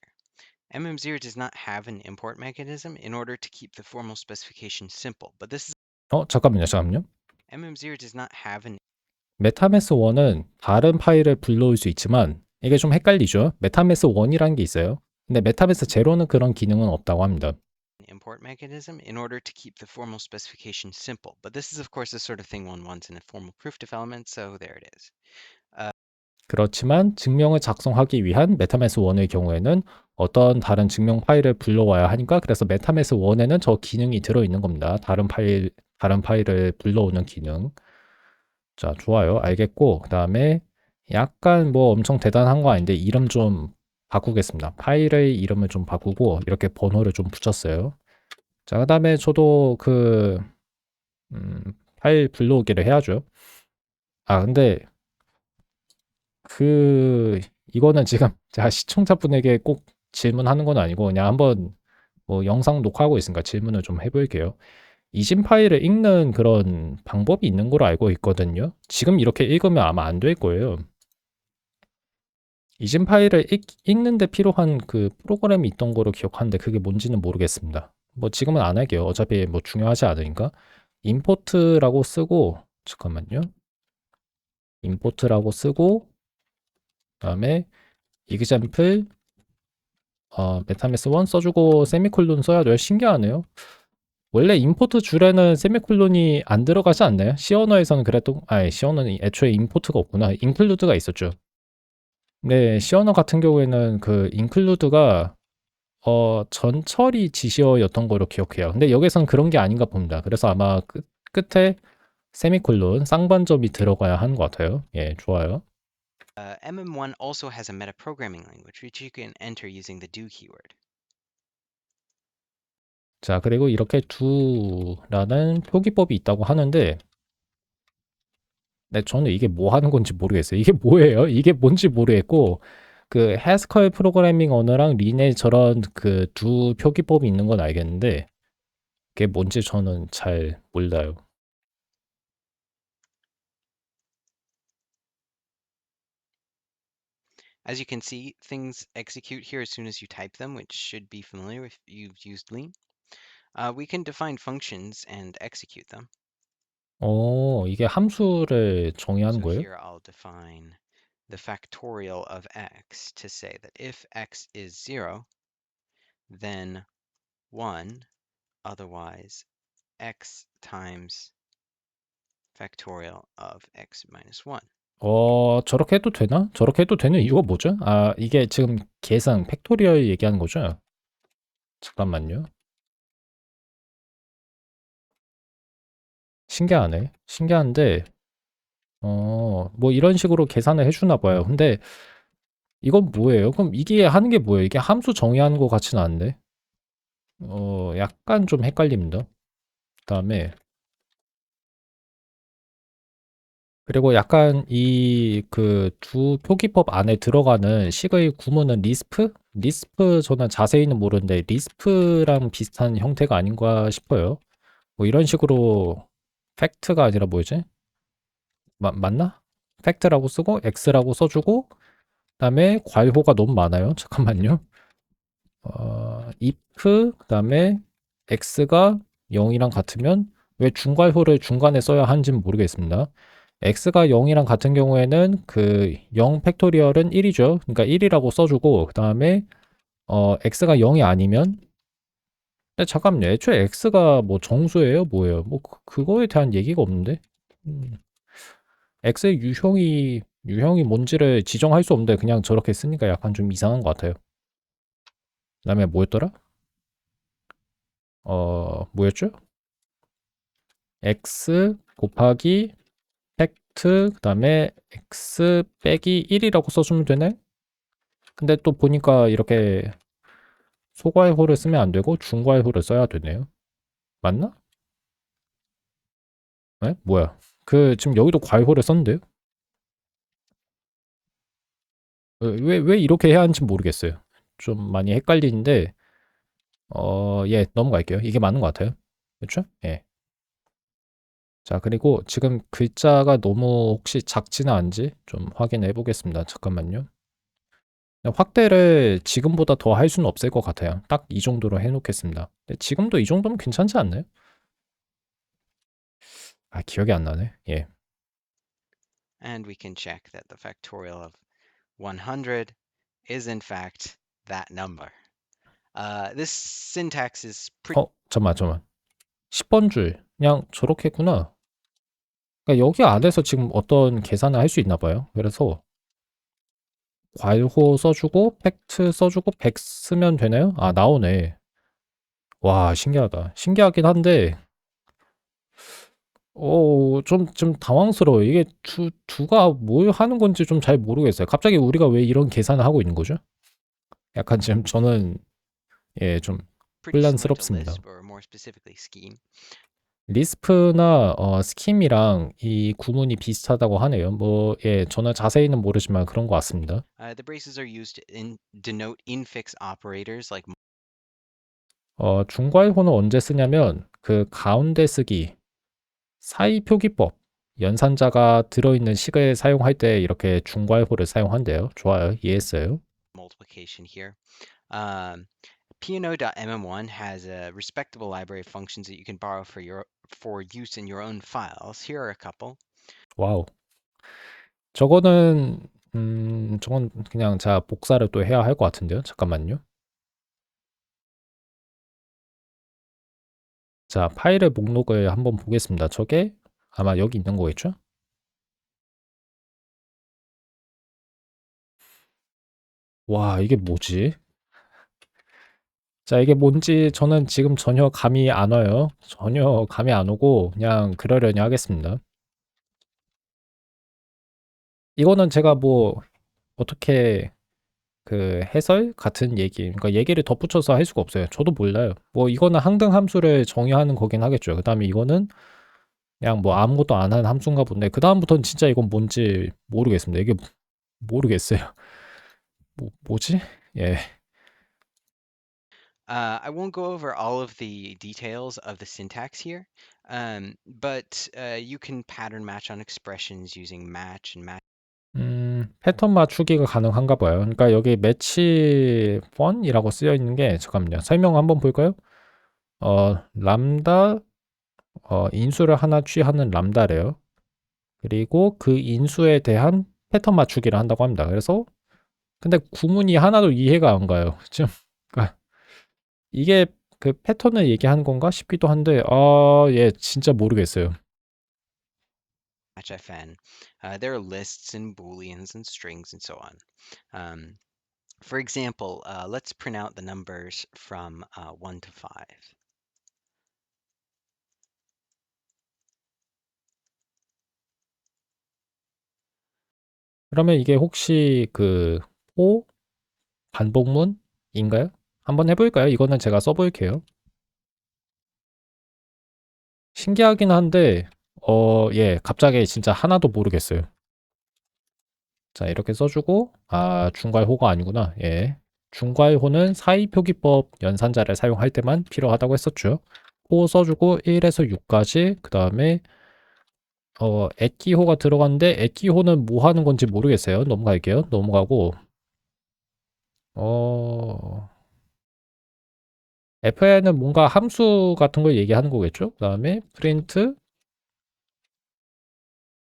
MM0 does not have an import mechanism in order to keep the formal specification simple, but this is 잠깐만요. MM0 does not have an 메타메스 1은 다른 파일을 불러올 수 있지만 이게 좀 헷갈리죠. 메타메스 1이라는 게 있어요. 근데 메타메스 제로는 그런 기능은 없다고 합니다. import mechanism in order to keep the formal specification simple, but this is of course the sort of thing one wants in a formal proof development, so there it is. 그렇지만 증명을 작성하기 위한 메타메스 1의 경우에는 어떤 다른 증명 파일을 불러와야 하니까 그래서 메타메스 1에는 저 기능이 들어있는 겁니다. 다른 파일을 불러오는 기능. 자, 좋아요. 알겠고, 그 다음에 약간 뭐 엄청 대단한 거 아닌데 이름 좀 바꾸겠습니다. 파일의 이름을 좀 바꾸고 이렇게 번호를 좀 붙였어요. 자, 그 다음에 저도 파일 불러오기를 해야죠. 아, 근데 이거는 지금 제가 시청자분에게 꼭 질문하는 건 아니고 그냥 한번 뭐 영상 녹화하고 있으니까 질문을 좀 해볼게요. 이진 파일을 읽는 그런 방법이 있는 걸로 알고 있거든요. 지금 이렇게 읽으면 아마 안 될 거예요. 이진 파일을 읽는 데 필요한 그 프로그램이 있던 거로 기억하는데 그게 뭔지는 모르겠습니다. 뭐 지금은 안 할게요. 어차피 뭐 중요하지 않으니까. 임포트라고 쓰고 잠깐만요. 임포트라고 쓰고 그다음에 example 메타메스 1 써주고 세미콜론 써야 돼요. 신기하네요. 원래 임포트 줄에는 세미콜론이 안 들어가지 않나요? C 언어에서는 그래도 C 언어는 애초에 임포트가 없구나. include가 있었죠. 네, C 언어 같은 경우에는 그 include가 전처리 지시어였던 걸로 기억해요. 근데 여기서는 그런 게 아닌가 봅니다. 그래서 아마 끝에 세미콜론 쌍반점이 들어가야 하는 것 같아요. 예, 좋아요. MM1 also has a metaprogramming language which you can enter using the do keyword. 자, 그리고 이렇게 do라는 표기법이 있다고 하는데 네, 저는 이게 뭐 하는 건지 모르겠어요. 이게 뭐예요? 이게 뭔지 모르겠고 그 해스컬 프로그래밍 언어랑 린에 저런 그 두 표기법이 있는 건 알겠는데 그게 뭔지 저는 잘 몰라요. As you can see, things execute here as soon as you type them, which should be familiar if you've used Lean. We can define functions and execute them. 이게 함수를 정의하는 So 거예요? here I'll define the factorial of x to say that if x is 0, then 1, otherwise x times factorial of x minus 1. 저렇게 해도 되나? 저렇게 해도 되는 이유가 뭐죠? 아, 이게 지금 계산, 팩토리얼 얘기하는 거죠? 잠깐만요. 신기하네. 신기한데, 뭐 이런 식으로 계산을 해주나 봐요. 근데 이건 뭐예요? 그럼 이게 하는 게 뭐예요? 이게 함수 정의하는 것 같지는 않네. 약간 좀 헷갈립니다. 그다음에 그리고 약간 이 그 두 표기법 안에 들어가는 식의 구문은 리스프? 리스프 저는 자세히는 모르는데 리스프랑 비슷한 형태가 아닌가 싶어요. 뭐 이런 식으로 팩트가 아니라 뭐지? 맞나? 팩트라고 쓰고 x라고 써주고 그다음에 괄호가 너무 많아요. 잠깐만요. if 그다음에 x가 0이랑 같으면 왜 중괄호를 중간에 써야 하는지는 모르겠습니다. x가 0이랑 같은 경우에는 그 0 팩토리얼은 1이죠. 그러니까 1이라고 써주고 그다음에 x가 0이 아니면 근데 잠깐만요. 애초에 x가 뭐 정수예요? 뭐예요? 뭐 그거에 대한 얘기가 없는데. 음, x의 유형이 뭔지를 지정할 수 없는데 그냥 저렇게 쓰니까 약간 좀 이상한 것 같아요. 그다음에 뭐였더라? 뭐였죠? x 곱하기 팩트 그다음에 x 빼기 1이라고 써주면 되네? 근데 또 보니까 이렇게 소괄호를 쓰면 안 되고 중괄호를 써야 되네요. 맞나? 에? 뭐야? 그 지금 여기도 괄호를 썼는데요? 왜 이렇게 해야 하는지 모르겠어요. 좀 많이 헷갈리는데 예, 넘어갈게요. 이게 맞는 것 같아요. 그렇죠? 예. 자, 그리고 지금 글자가 너무 혹시 작지는 않은지 좀 확인해 보겠습니다. 잠깐만요. 확대를 지금보다 더 할 수는 없을 것 같아요. 딱 이 정도로 해 놓겠습니다. 근데 지금도 이 정도면 괜찮지 않나요? 아, 기억이 안 나네. 예. And we can check that the factorial of 100 is in fact that number. This syntax is pretty 잠깐만. 10번 줄. 그냥 저렇게 했구나. 그러니까 여기 안에서 지금 어떤 계산을 할 수 있나 봐요. 그래서 괄호 써주고 팩트 써주고 100 쓰면 되나요? 아, 나오네. 와, 신기하다. 신기하긴 한데 좀 당황스러워요. 이게 두가 뭘 하는 건지 좀 잘 모르겠어요. 갑자기 우리가 왜 이런 계산을 하고 있는 거죠? 약간 지금 저는 예, 좀 similar to 혼란스럽습니다. Lisp or more specifically Scheme. 리스프나 스킴이랑 이 구문이 비슷하다고 하네요. 뭐 예, 저는 자세히는 모르지만 그런 것 같습니다. The braces are used to denote infix operators like 중괄호는 언제 쓰냐면 그 가운데 쓰기 사이 표기법 연산자가 들어있는 식을 사용할 때 이렇게 중괄호를 사용한대요. 좋아요. 이해했어요. multiplication here. Um, P&O.mm1 has a respectable library of functions that you can borrow for use in your own files. Here are a couple. 와우. 저거는 저건 그냥 자 복사를 또 해야 할 것 같은데요. 잠깐만요. 자, 파일의 목록을 한번 보겠습니다. 저게 아마 여기 있는 거겠죠? 와, 이게 뭐지? 자, 이게 뭔지 저는 지금 전혀 감이 안 와요. 전혀 감이 안 오고 그냥 그러려니 하겠습니다. 이거는 제가 뭐 어떻게 그 해설 같은 얘기, 그러니까 얘기를 덧붙여서 할 수가 없어요. 저도 몰라요. 뭐 이거는 항등 함수를 정의하는 거긴 하겠죠. 그다음에 이거는 그냥 뭐 아무것도 안 하는 함수인가 본데 그다음부터는 진짜 이건 뭔지 모르겠습니다. 이게 모르겠어요. 뭐지? 예. I won't go over all of the details of the syntax here, but you can pattern match on expressions using match and match. 패턴 맞추기가 가능한가 봐요. 그러니까 여기 매치 펀이라고 쓰여 있는 게 잠깐만요. 설명 한번 볼까요? 람다 인수를 하나 취하는 람다래요. 그리고 그 인수에 대한 패턴 맞추기를 한다고 합니다. 그래서 근데 구문이 하나도 이해가 안 가요. 지금 그러니까 이게 그 패턴을 얘기하는 건가 싶기도 한데 예, 진짜 모르겠어요. match fn. There are lists and booleans and strings and so on. For example, let's print out the numbers from 1 to 5. 그러면 이게 혹시 그 for 반복문인가요? 한번 해볼까요? 이거는 제가 써볼게요. 신기하긴 한데 예, 갑자기 진짜 하나도 모르겠어요. 자, 이렇게 써주고 중괄호가 아니구나. 예, 중괄호는 사이표기법 연산자를 사용할 때만 필요하다고 했었죠. 호 써주고 1에서 6까지 그 다음에 액기호가 들어갔는데 액기호는 뭐 하는 건지 모르겠어요. 넘어갈게요. 넘어가고 fn은 뭔가 함수 같은 걸 얘기하는 거겠죠. 그 다음에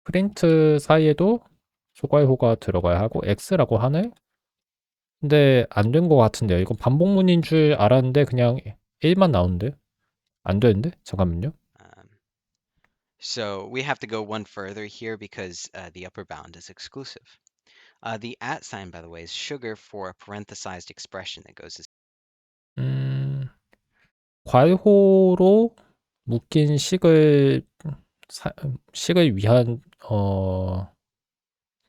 프린트 사이에도 소괄호가 들어가야 하고 x라고 하네. 근데 안 된 거 같은데요. 이건 반복문인 줄 알았는데 그냥 1만 나오는데 안 되는데 잠깐만요. Um, so we have to go one further here because the upper bound is exclusive. The at sign, by the way, is sugar for a parenthesized expression that goes as 음, 괄호로 묶인 식을 위한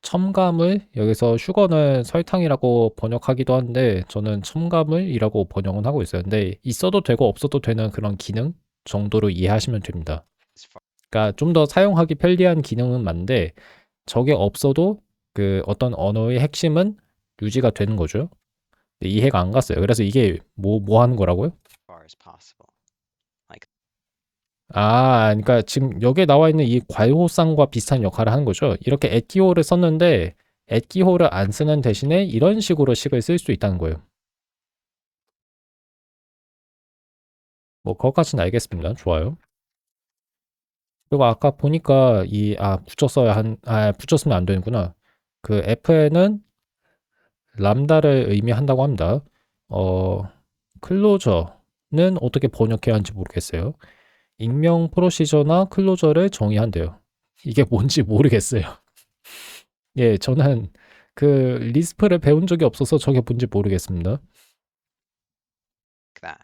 첨가물, 여기서 슈거는 설탕이라고 번역하기도 한데 저는 첨가물이라고 번역은 하고 있어요. 근데 있어도 되고 없어도 되는 그런 기능 정도로 이해하시면 됩니다. far 그러니까 좀 더 사용하기 편리한 기능은 맞는데 저게 없어도 그 어떤 언어의 핵심은 유지가 되는 거죠. 이해가 안 갔어요. 그래서 이게 뭐 하는 거라고요? as possible. Like 그러니까 지금 여기에 나와 있는 이 괄호쌍과 비슷한 역할을 하는 거죠. 이렇게 액기호를 썼는데 액기호를 안 쓰는 대신에 이런 식으로 식을 쓸 수 있다는 거예요. 뭐 그것까지는 알겠습니다. 좋아요. 그리고 아까 보니까 붙였으면 안 되는구나. 그 fn은 람다를 의미한다고 합니다. 클로저는 어떻게 번역해야 하는지 모르겠어요. 익명 프로시저나 클로저를 정의한대요. 이게 뭔지 모르겠어요. 예, 저는 그 리스프를 배운 적이 없어서 저게 뭔지 모르겠습니다. that.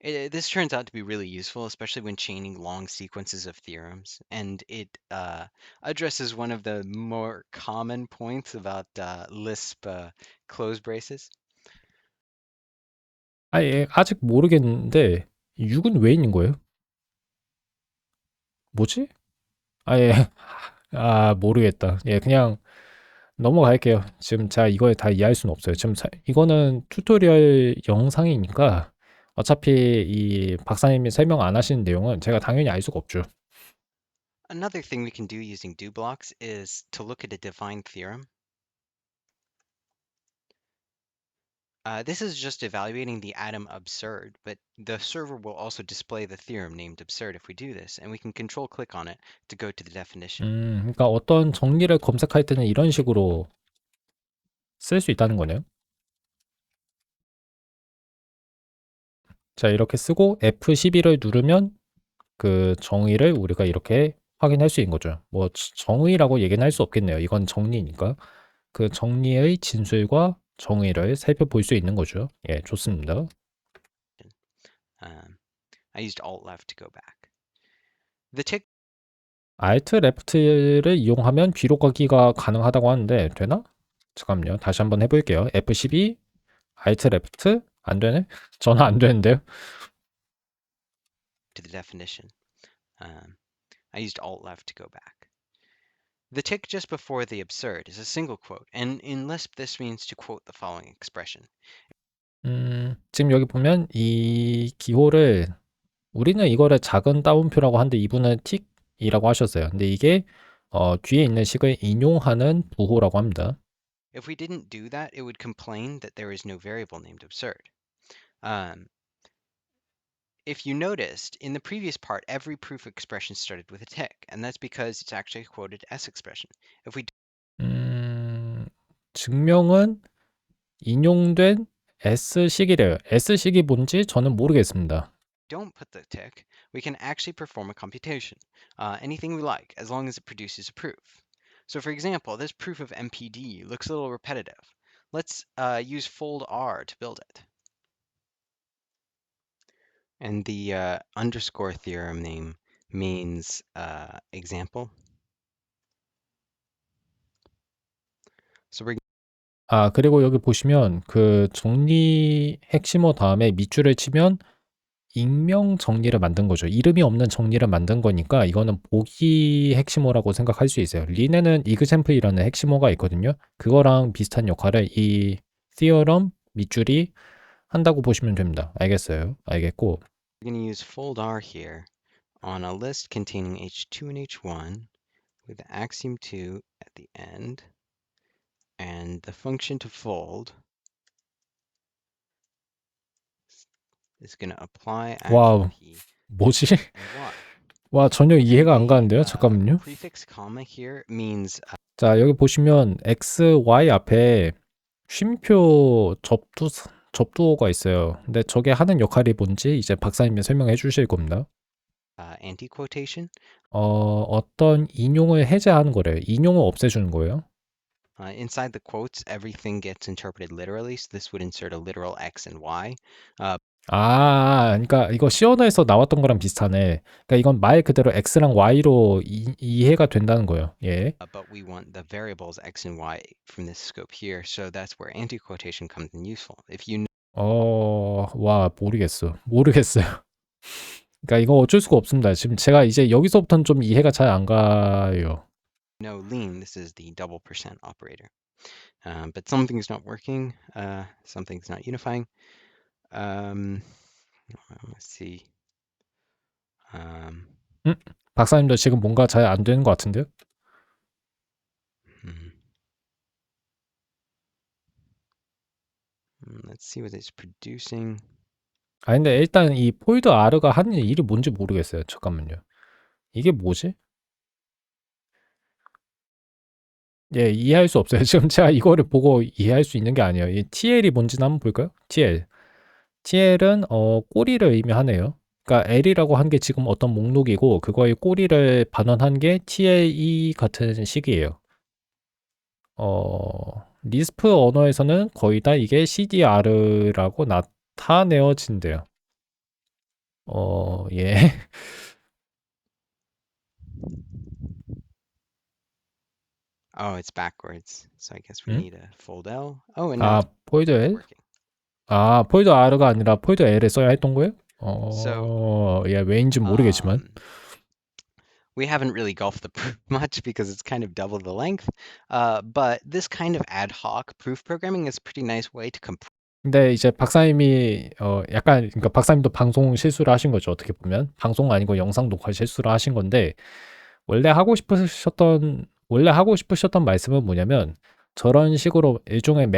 This turns out to be really useful, especially when chaining long sequences of theorems, and it addresses one of the more common points about Lisp close braces. 예, 아직 모르겠는데 6은 왜 있는 거예요? 뭐지? 예. 모르겠다. 예, 그냥 넘어갈게요. 지금 제가 이걸 다 이해할 수는 없어요. 지금 이거는 튜토리얼 영상이니까 어차피 이 박사님이 설명 안 하시는 내용은 제가 당연히 알 수가 없죠. Another thing we can do using do blocks is to look at a defined theorem. This is just evaluating the atom absurd, but the server will also display the theorem named absurd if we do this, and we can control click on it to go to the definition. 그러니까 어떤 정리를 검색할 때는 이런 식으로 쓸 수 있다는 거네요. 자, 이렇게 쓰고 F12를 누르면 그 정의를 우리가 이렇게 확인할 수 있는 거죠. 뭐 정의라고 얘기는 할 수 없겠네요. 이건 정리니까. 그 정리의 진술과 정의를 살펴볼 수 있는 거죠. 예, 좋습니다. I used Alt Left to go back. The tick Alt Left를 이용하면 뒤로 가기가 가능하다고 하는데 되나? 잠깐만요. 다시 한번 해볼게요. F12, Alt Left 안 되네? 저는 안 되는데요. to the definition. I used Alt Left to go back. The tick just before the absurd is a single quote, and in Lisp this means to quote the following expression. 지금 여기 보면 이 기호를 우리는 이거를 작은 따옴표라고 하는데 이분은 틱이라고 하셨어요. 근데 이게 뒤에 있는 식을 인용하는 부호라고 합니다. If we didn't do that, it would complain that there is no variable named absurd. Um, if you noticed, in the previous part, every proof expression started with a tick, and that's because it's actually a quoted S expression. If we 증명은 인용된 S식이래요. S식이 뭔지 저는 모르겠습니다. don't put the tick, we can actually perform a computation, anything we like, as long as it produces a proof. So for example, this proof of MPD looks a little repetitive. Let's use fold R to build it. And the underscore theorem name means example. So we're 그리고 여기 보시면 그 정리 핵심어 다음에 밑줄을 치면 익명 정리를 만든 거죠. 이름이 없는 정리를 만든 거니까 이거는 보기 핵심어라고 생각할 수 있어요. 린에는 example이라는 핵심어가 있거든요. 그거랑 비슷한 역할을 이 theorem 밑줄이 한다고 보시면 됩니다. 알겠어요? 알겠고. going to use fold R here on a list containing H2 and H1 with the axiom 2 at the end, and the function to fold is going to apply 와우, axiom P 뭐지? and Y. 와, 전혀 이해가 안 The 가는데요. 잠깐만요. prefix comma here means 자, 여기 보시면 X, Y 앞에 쉼표 접두어가 있어요. 근데 저게 하는 역할이 뭔지 이제 박사님이 설명해 주실 겁니다. anti-quotation. 어떤 인용을 해제하는 거래요. 인용을 없애주는 거예요. Inside the quotes, everything gets interpreted literally, so this would insert a literal X and Y. 그러니까 이거 시언어에서 나왔던 거랑 비슷하네. 그러니까 이건 말 그대로 X랑 Y로 이해가 된다는 거예요. 예. But we want the variables X and Y from this scope here, so that's where anti-quotation comes in useful. If you 와, 모르겠어요. 그러니까 이거 어쩔 수가 없습니다. 지금 제가 이제 여기서부터는 좀 이해가 잘 안 가요. know lean, this is the double percent operator. But something's not working, something's not unifying. Let's see. 박사님도 지금 뭔가 잘 안 되는 것 같은데요? Let's see what it's producing. 근데 일단 이 폴드 R가 하는 일이 뭔지 모르겠어요. 잠깐만요. 이게 뭐지? 예, 이해할 수 없어요. 지금 제가 이거를 보고 이해할 수 있는 게 아니에요. 이 TL이 뭔지는 한번 볼까요? TL. TL은 꼬리를 의미하네요. 그러니까 L이라고 한 게 지금 어떤 목록이고 그거의 꼬리를 반환한 게 TLE 같은 식이에요. 리스프 언어에서는 거의 다 이게 CDR라고 나타내어진대요. 예. Oh, it's backwards. So I guess we need a fold L. Oh, and now it's 폴드 L? working. 폴드 R가 아니라 폴드 L에 써야 했던 거예요? So, 예, 왜인지 모르겠지만. we haven't really golfed the proof much because it's kind of double the length. But this kind of ad hoc proof programming is a pretty nice way to compress. 근데 이제 박사님이 약간 그러니까 박사님도 방송 실수를 하신 거죠. 어떻게 보면 방송 아니고 영상 녹화 실수를 하신 건데 원래 하고 싶으셨던 말씀은 뭐냐면 저런 식으로 일종의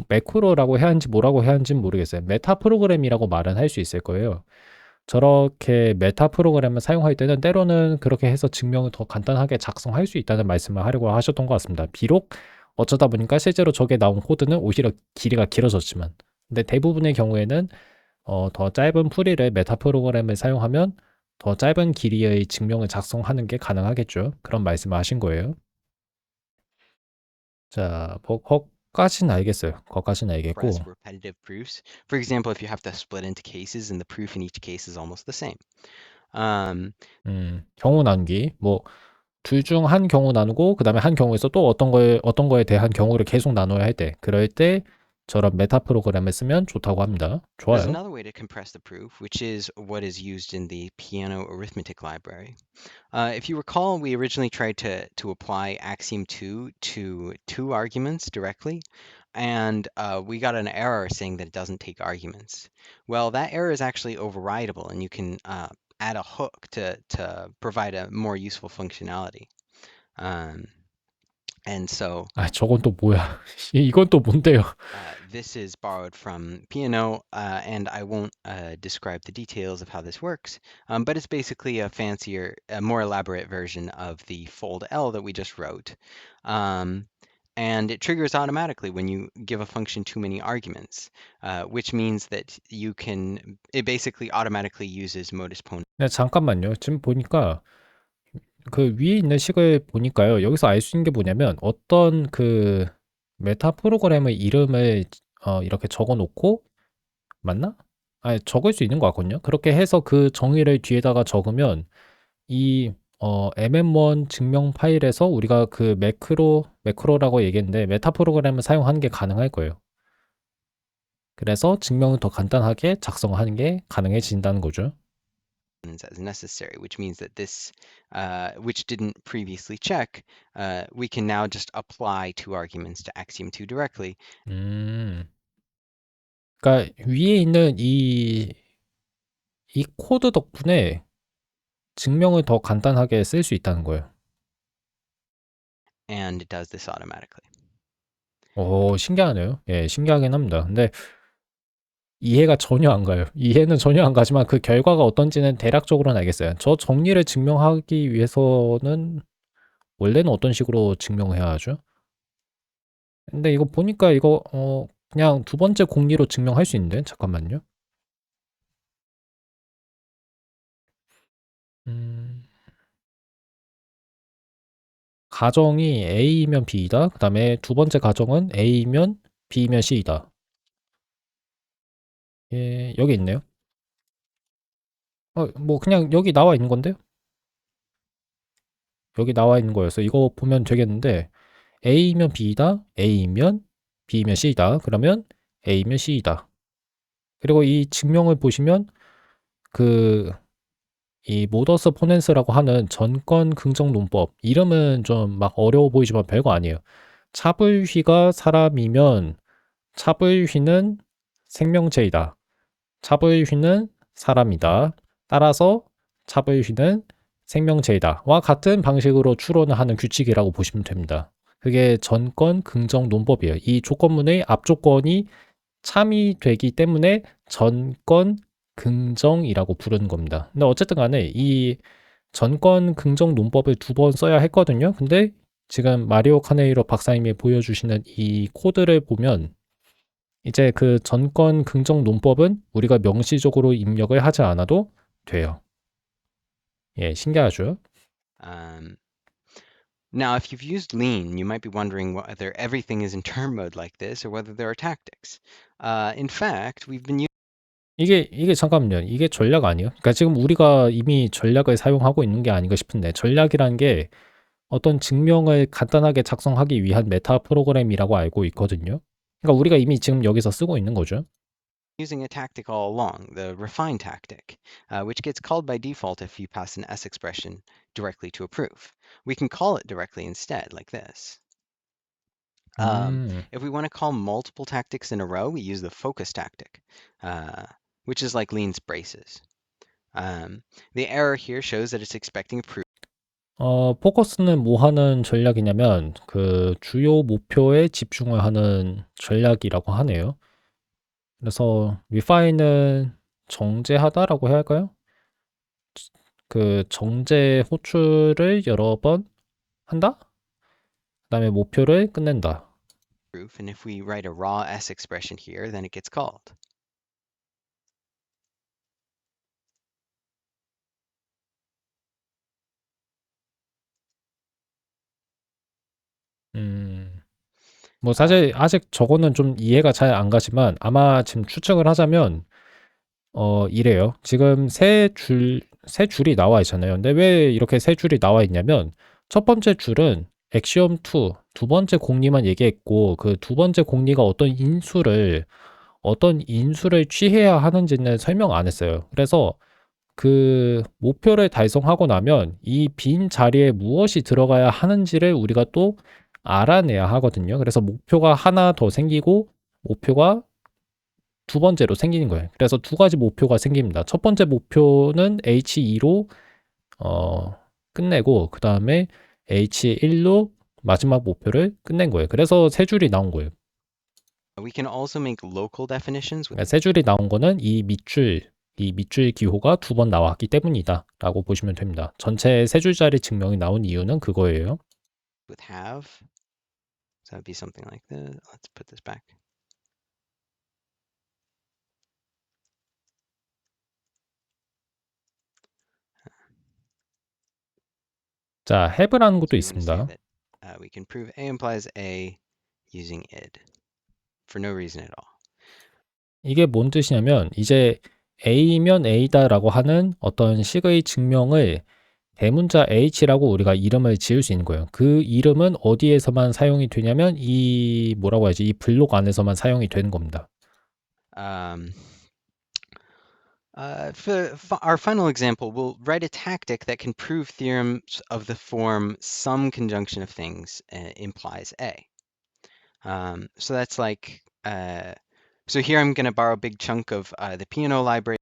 매크로라고 해야 하는지 뭐라고 해야 하는지는 모르겠어요. 메타 프로그램이라고 말은 할 수 있을 거예요. 저렇게 메타 프로그램을 사용할 때는 때로는 그렇게 해서 증명을 더 간단하게 작성할 수 있다는 말씀을 하려고 하셨던 것 같습니다. 비록 어쩌다 보니까 실제로 저게 나온 코드는 오히려 길이가 길어졌지만 근데 대부분의 경우에는 더 짧은 풀이를 메타 프로그램을 사용하면 더 짧은 길이의 증명을 작성하는 게 가능하겠죠. 그런 말씀을 하신 거예요. 자, 거까지는 알겠어요. 거까지는 알겠고. repetitive proofs. For example, if you have to split into cases and the proof in each case is almost the same. 경우 나누기. 뭐 둘 중 한 경우 나누고 그다음에 한 경우에서 또 어떤 거에 대한 경우를 계속 나눠야 할 때 그럴 때 저런 메타 프로그램을 쓰면 좋다고 합니다. There's 좋아요. another way to compress the proof, which is what is used in the piano arithmetic library. If you recall, we originally tried to apply axiom 2 to two arguments directly, and we got an error saying that it doesn't take arguments. Well, that error is actually overridable, and you can add a hook to provide a more useful functionality. And so 저건 또 뭐야? 이건 또 뭔데요? This is borrowed from P&O, and I won't describe the details of how this works, but it's basically a fancier, a more elaborate version of the fold L that we just wrote. And it triggers automatically when you give a function too many arguments, which means that it basically automatically uses modus ponens. 네, 잠깐만요. 지금 보니까 그 위에 있는 식을 보니까요. 여기서 알 수 있는 게 뭐냐면 어떤 그 메타 프로그램의 이름을 이렇게 적어 놓고 맞나? 아니, 적을 수 있는 것 같거든요. 그렇게 해서 그 정의를 뒤에다가 적으면 이 mm1 증명 파일에서 우리가 그 매크로라고 얘기했는데 메타 프로그램을 사용하는 게 가능할 거예요. 그래서 증명을 더 간단하게 작성하는 게 가능해진다는 거죠. As necessary, which means that this, which didn't previously check, we can now just apply two arguments to axiom 2 directly. 그러니까 위에 있는 이 코드 덕분에 증명을 더 간단하게 쓸 수 있다는 거예요. And it does this automatically. 신기하네요. 예, 신기하긴 합니다. 근데 이해가 전혀 안 가요. 이해는 전혀 안 가지만 그 결과가 어떤지는 대략적으로는 알겠어요. 저 정리를 증명하기 위해서는 원래는 어떤 식으로 증명해야 하죠? 근데 이거 보니까 이거 그냥 두 번째 공리로 증명할 수 있는데 잠깐만요. 가정이 A이면 B이다. 그 다음에 두 번째 가정은 A이면 B이면 C이다. 예, 여기 있네요. 뭐 그냥 여기 나와 있는 건데요. 여기 나와 있는 거여서 이거 보면 되겠는데 A이면 B이다. A이면 B이면 C이다. 그러면 A이면 C이다. 그리고 이 증명을 보시면 이 모더스 포넨스라고 하는 전권 긍정 논법 이름은 좀 막 어려워 보이지만 별거 아니에요. 차불휘가 사람이면 차불휘는 생명체이다. 차불휘는 사람이다. 따라서 차불휘는 생명체이다. 와 같은 방식으로 추론을 하는 규칙이라고 보시면 됩니다. 그게 전권 긍정 논법이에요. 이 조건문의 앞조건이 참이 되기 때문에 전권 긍정이라고 부르는 겁니다. 근데 어쨌든 간에 이 전권 긍정 논법을 두 번 써야 했거든요. 근데 지금 마리오 카네이로 박사님이 보여주시는 이 코드를 보면 이제 그 전권 긍정 논법은 우리가 명시적으로 입력을 하지 않아도 돼요. 예, 신기하죠? Now, if you've used Lean, you might be wondering whether everything is in term mode like this or whether there are tactics. In fact, we've been 이게 잠깐만요. 이게 전략 아니에요? 그러니까 지금 우리가 이미 전략을 사용하고 있는 게 아닌가 싶은데 전략이란 게 어떤 증명을 간단하게 작성하기 위한 메타 프로그램이라고 알고 있거든요. 그러니까 우리가 이미 지금 여기서 쓰고 있는 거죠. using a tactic all along, the refine tactic, which gets called by default if you pass an S expression directly to a proof. We can call it directly instead, like this. If we want to call multiple tactics in a row, we use the focus tactic, which is like Lean's braces. The error here shows that it's expecting a proof. 포커스는 뭐 하는 전략이냐면 그 주요 목표에 집중을 하는 전략이라고 하네요. 그래서 refine은 정제하다라고 해야 할까요? 그 정제 호출을 여러 번 한다? 그다음에 목표를 끝낸다. Proof, and if we write a raw S expression here, then it gets called. 뭐 사실 아직 저거는 좀 이해가 잘 안 가지만 아마 지금 추측을 하자면 이래요. 지금 세 줄이 나와 있잖아요. 근데 왜 이렇게 세 줄이 나와 있냐면 첫 번째 줄은 엑시엄 2, 두 번째 공리만 얘기했고 그 두 번째 공리가 어떤 인수를 취해야 하는지는 설명 안 했어요. 그래서 그 목표를 달성하고 나면 이 빈 자리에 무엇이 들어가야 하는지를 우리가 또 알아내야 하거든요. 그래서 목표가 하나 더 생기고 목표가 두 번째로 생기는 거예요. 그래서 두 가지 목표가 생깁니다. 첫 번째 목표는 H2로 끝내고 그 다음에 H1로 마지막 목표를 끝낸 거예요. 그래서 세 줄이 나온 거예요. We can also make local definitions with 그러니까 세 줄이 나온 거는 이 밑줄 기호가 두 번 나왔기 때문이다 라고 보시면 됩니다. 전체 세 줄짜리 증명이 나온 이유는 그거예요. have. So that'd be something like this. Let's put this back. 자, have라는 것도 So we want to say 있습니다. that we can prove A implies A using id for no reason at all. 이게 뭔 뜻이냐면 이제 A면 A다라고 하는 어떤 식의 증명을 대문자 H라고 우리가 이름을 지을 수 있는 거예요. 그 이름은 어디에서만 사용이 되냐면 이 뭐라고 해야지? 이 블록 안에서만 사용이 되는 겁니다. For our final example, we'll write a tactic that can prove theorems of the form some conjunction of things implies A. So that's like, so here I'm going to borrow a big chunk of the P&O library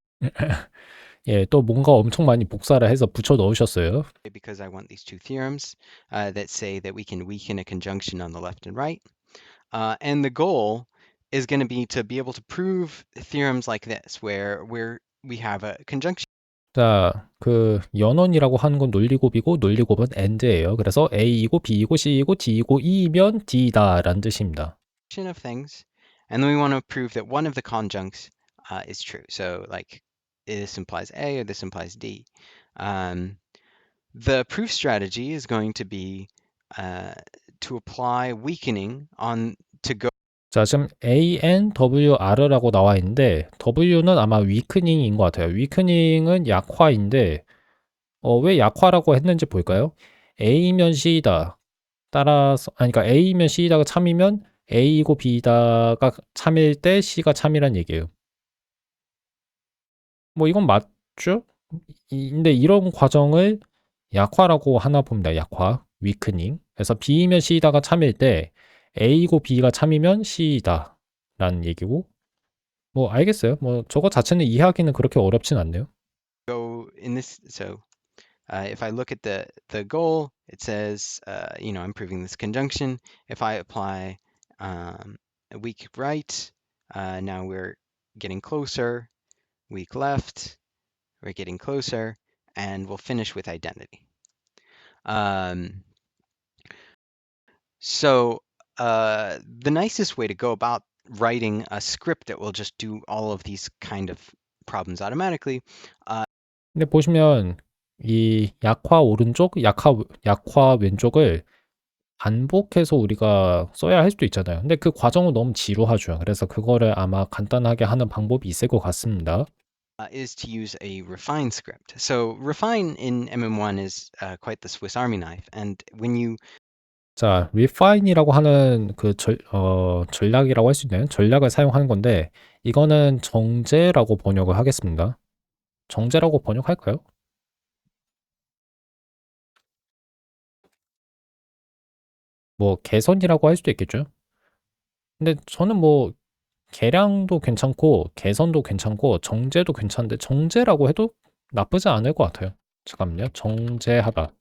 예, 또 뭔가 엄청 많이 복사를 해서 붙여 넣으셨어요. because I want these two theorems that say that we can weaken a conjunction on the left and right. And the goal is going to be able to prove theorems like this, where we have a conjunction 자, 그 연원이라고 하는 건 논리곱이고 논리곱은 and예요. 그래서 A이고 B이고 C이고 D이고 E면 D다라는 뜻입니다. of things, and then we want to prove that one of the conjuncts is true. So like this implies A or this implies D. The proof strategy is going to be to apply weakening on to go. 자, 지금 ANWR라고 나와 있는데 W는 아마 위크닝인 것 같아요. 위크닝은 약화인데 왜 약화라고 했는지 볼까요? A면 C이다. 따라서 그러니까 A면 C이다가 참이면 A이고 B다가 참일 때 C가 참이란 얘기예요. 뭐 이건 맞죠? 근데 이런 과정을 약화라고 하나 봅니다. 약화, 위크닝. 그래서 B이면 C이다가 참일 때 A이고 B가 참이면 C이다 라는 얘기고 뭐 알겠어요. 뭐 저거 자체는 이해하기는 그렇게 어렵진 않네요. Go in this. So if I look at the goal, it says I'm proving this conjunction. If I apply a weak right, now we're getting closer. Weak left, we're getting closer, and we'll finish with identity. So the nicest way to go about writing a script that will just do all of these kind of problems automatically. 근데 보시면 이 약화 오른쪽, 약화 왼쪽을 반복해서 우리가 써야 할 수도 있잖아요. 근데 그 과정은 너무 지루하죠. 그래서 그거를 아마 간단하게 하는 방법이 있을 것 같습니다. Is to use a refine script. So refine in MM1 is quite the Swiss Army knife, and when you 자, refine이라고 하는 그 전략이라고 할 수 있는 전략을 사용하는 건데 이거는 정제라고 번역을 하겠습니다. 정제라고 번역할까요? 뭐 개선이라고 할 수도 있겠죠. 근데 저는 뭐 개량도 괜찮고 개선도 괜찮고 정제도 괜찮은데 정제라고 해도 나쁘지 않을 것 같아요. 잠깐만요. 정제하다.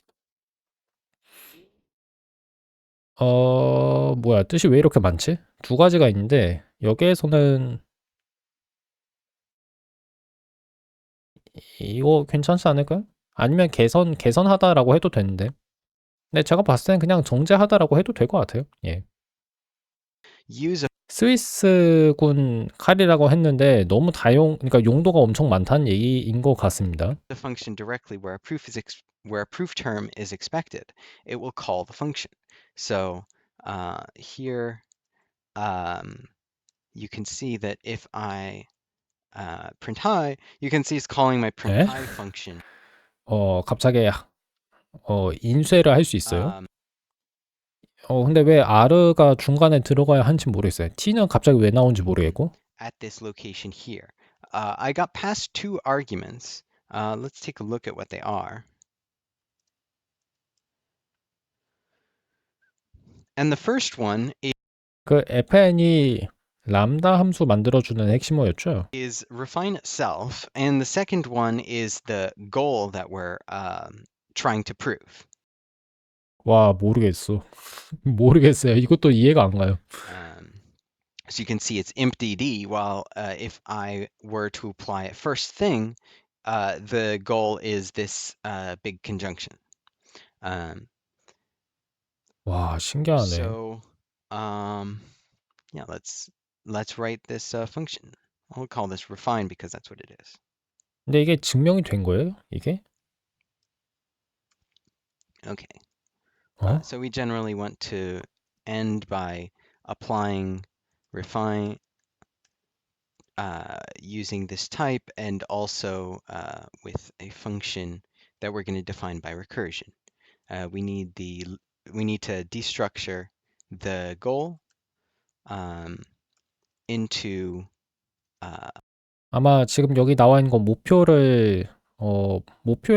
뭐야 뜻이 왜 이렇게 많지? 두 가지가 있는데 여기에서는 이거 괜찮지 않을까요? 아니면 개선하다라고 해도 되는데. 근데 제가 봤을 때는 그냥 정제하다라고 해도 될 것 같아요. 예. use a 스위스군 칼이라고 했는데 너무 그러니까 용도가 엄청 많다는 얘기인 것 같습니다. function directly where a proof term is expected, it will call the function. So here you can see that if I print hi, you can see it's calling my print 예? hi function. 갑자기 인쇄를 할 수 있어요. 근데 왜 R가 중간에 들어가야 하는지 모르겠어요. T는 갑자기 왜 나온지 모르겠고. At this location here. I got past two arguments. Let's take a look at what they are. And the first one 그 fn이 람다 함수 만들어주는 핵심어였죠. is refine itself, and the second one is the goal that we're trying to prove. 와 모르겠어. 모르겠어요. 이것도 이해가 안 가요. So you can see it's empty while if I were to apply it first thing, the goal is this big conjunction. Um, 와, 신기하네. so yeah, let's write this function. I'll call this refine because that's what it is. 근데 이게 증명이 된 거예요? 이게? Okay. 어? So we generally want to end by applying refine using this type and also with a function that we're going to define by recursion. We need to destructure the goal into 아마 지금 여기 나와 있는 건 목표에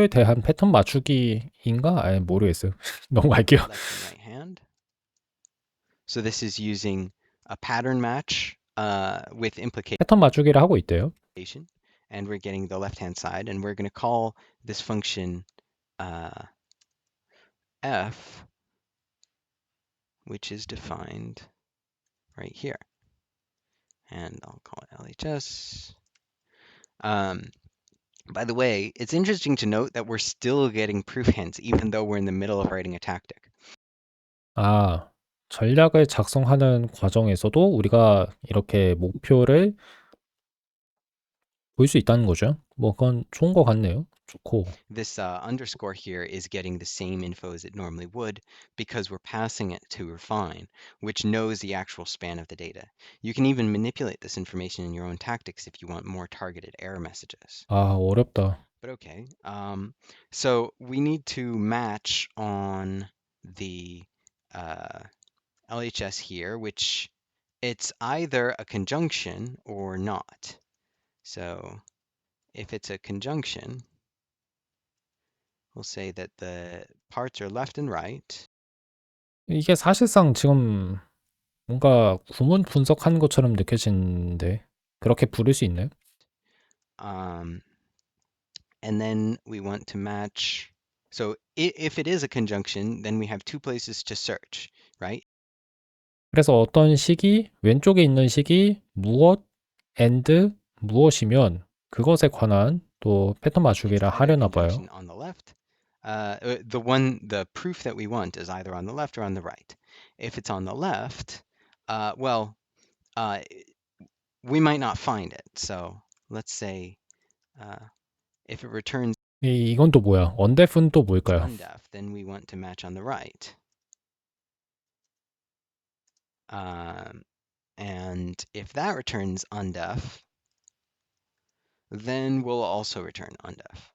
대한 패턴 맞추기인가? 아니, 모르겠어요. 넘어갈게요. left and right hand. So this is using a pattern match with implication, 패턴 맞추기를 하고 있대요. and we're getting the left-hand side, and we're going to call this function f, which is defined right here. And I'll call it LHS. By the way, it's interesting to note that we're still getting proof hints, even though we're in the middle of writing a tactic. 아, 전략을 작성하는 과정에서도 우리가 이렇게 목표를 볼 수 있다는 거죠. 뭐 그건 좋은 것 같네요. 좋고. This underscore here is getting the same info as it normally would because we're passing it to refine, which knows the actual span of the data. You can even manipulate this information in your own tactics if you want more targeted error messages. 아, 어렵다. But okay. So we need to match on the LHS here, which it's either a conjunction or not. So if it's a conjunction, we'll say that the parts are left and right. 이게 사실상 지금 뭔가 구문 분석하는 것처럼 느껴지는데 그렇게 부를 수 있나요? And then we want to match. So if it is a conjunction, then we have two places to search, right? 그래서 어떤 식이 왼쪽에 있는 식이 무엇 and 무엇이면 그것에 관한 또 패턴 It's 맞추기를 either a 하려나 봐요. conjunction on the left. The proof that we want is either on the left or on the right. If it's on the left, well, we might not find it. So let's say if it returns 이건 또 뭐야? 언데프는 또 뭘까요? undef, then we want to match on the right. And if that returns undef, then we'll also return undef.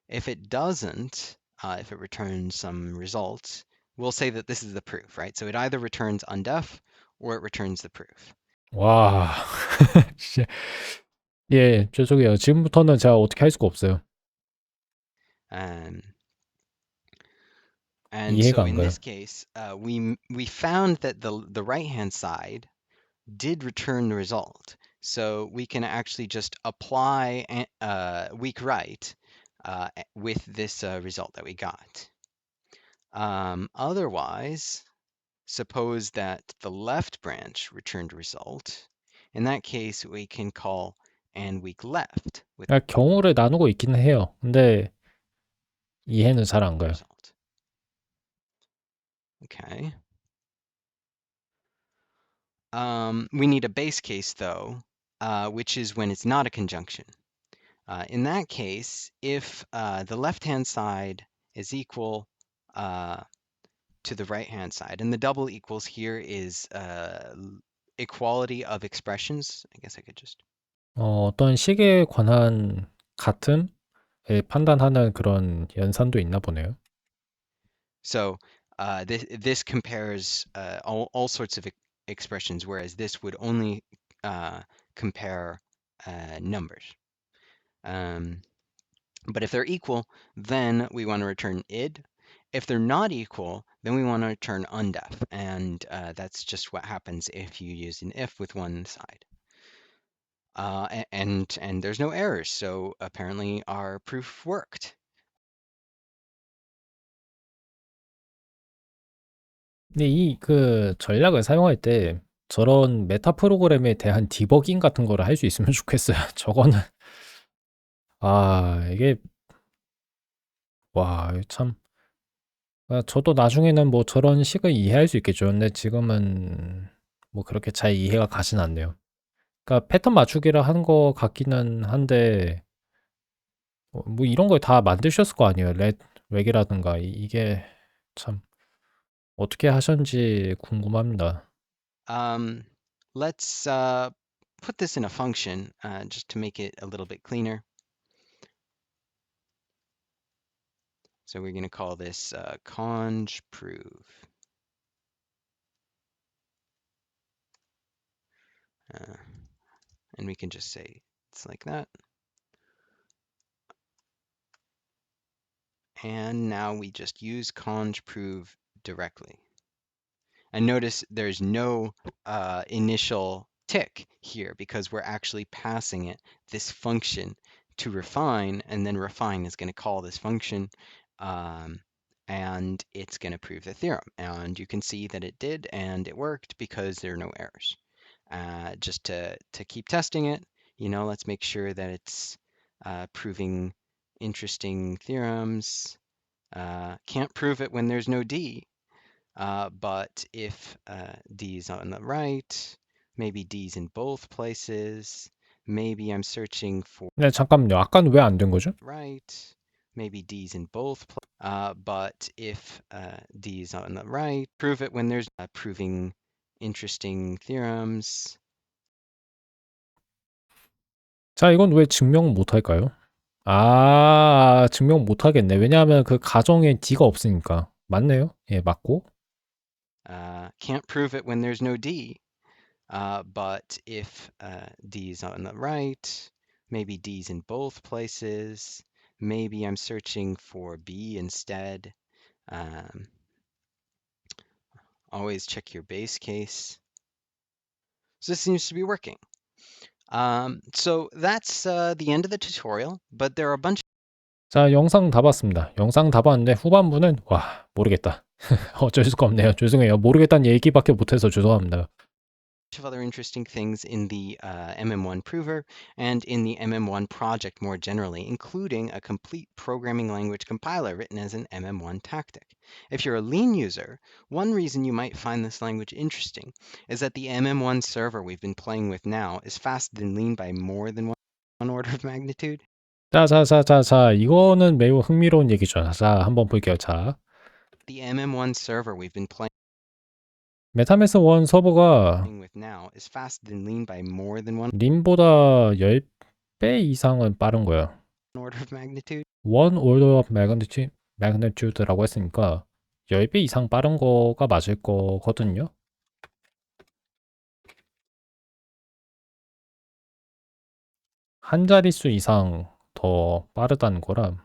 If it doesn't, if it returns some results, we'll say that this is the proof, right? So it either returns undef or it returns the proof. 와, 진짜. 예, 죄송해요. 지금부터는 제가 어떻게 할 수가 없어요. And 이해가 so 안 in 가요. this case, we found that the right-hand side did return the result. So we can actually just apply weak right with this result that we got. Otherwise, suppose that the left branch returned a result. In that case, we can call and weak left with 그러니까 경우를 나누고 있기는 해요. 근데 이해는 잘 안 가요. result. Okay. We need a base case though, which is when it's not a conjunction. In that case, if the left-hand side is equal to the right-hand side, and the double equals here is equality of expressions. I guess I could just. 어떤 식에 관한 같음을 판단하는 그런 연산도 있나 보네요. So this compares all sorts of expressions, whereas this would only compare numbers. But if they're equal, then we want to return id. If they're not equal, then we want to return undef, and that's just what happens if you use an if with one side. And there's no errors, so apparently our proof worked. 근데 이 그 전략을 사용할 때 저런 메타 프로그램에 대한 디버깅 같은 거를 할 수 있으면 좋겠어요. 저거는 이게 참 저도 나중에는 뭐 저런 식을 이해할 수 있겠죠. 근데 지금은 뭐 그렇게 잘 이해가 가진 않네요. 그러니까 패턴 맞추기를 하는 것 같기는 한데 뭐 이런 걸 다 만드셨을 거 아니에요. 렉이라든가 이게 참 어떻게 하셨는지 궁금합니다. Let's put this in a function just to make it a little bit cleaner. So we're going to call this conj prove. And we can just say it's like that. And now we just use conj prove directly. And notice there's no initial tick here because we're actually passing it this function to refine, and then refine is going to call this function, and it's going to prove the theorem. And you can see that it did, and it worked because there are no errors. Just to keep testing it, let's make sure that it's proving interesting theorems. Can't prove it when there's no D, but if D's on the right, maybe D's in both places, maybe I'm searching for 네, 잠깐만요. 아까는 왜 안 된 거죠? right, maybe D's in both but if D's on the right, prove it when there's proving interesting theorems. 자, 이건 왜 증명 못 할까요? 증명 못 하겠네. 왜냐하면 그 가정에 D가 없으니까. 맞네요. 예, 맞고. Can't prove it when there's no D, but if D's on the right, maybe D's in both places, maybe I'm searching for B instead. Always check your base case. So this seems to be working. So that's the end of the tutorial, but there are a bunch 자, 영상 다 봤습니다. 영상 다 봤는데 후반부는 모르겠다. 어쩔 수가 없네요. 죄송해요. 모르겠다는 얘기밖에 못해서 죄송합니다. of other interesting things in the MM1 prover and in the MM1 project more generally, including a complete programming language compiler written as an MM1 tactic. If you're a lean user, one reason you might find this language interesting is that the MM1 server we've been playing with now is faster than lean by more than one order of magnitude. 자, 이거는 매우 흥미로운 얘기죠. 자, 한번 볼게요. 자, The MM1 server we've been playing 메타메스 1 서버가 with now is faster than lean by more than one 림보다 10배 이상은 빠른 거예요. order of magnitude. One order of magnitude라고 했으니까 10배 이상 빠른 거가 맞을 거거든요. 한 자릿수 이상 더 빠르다는 거라.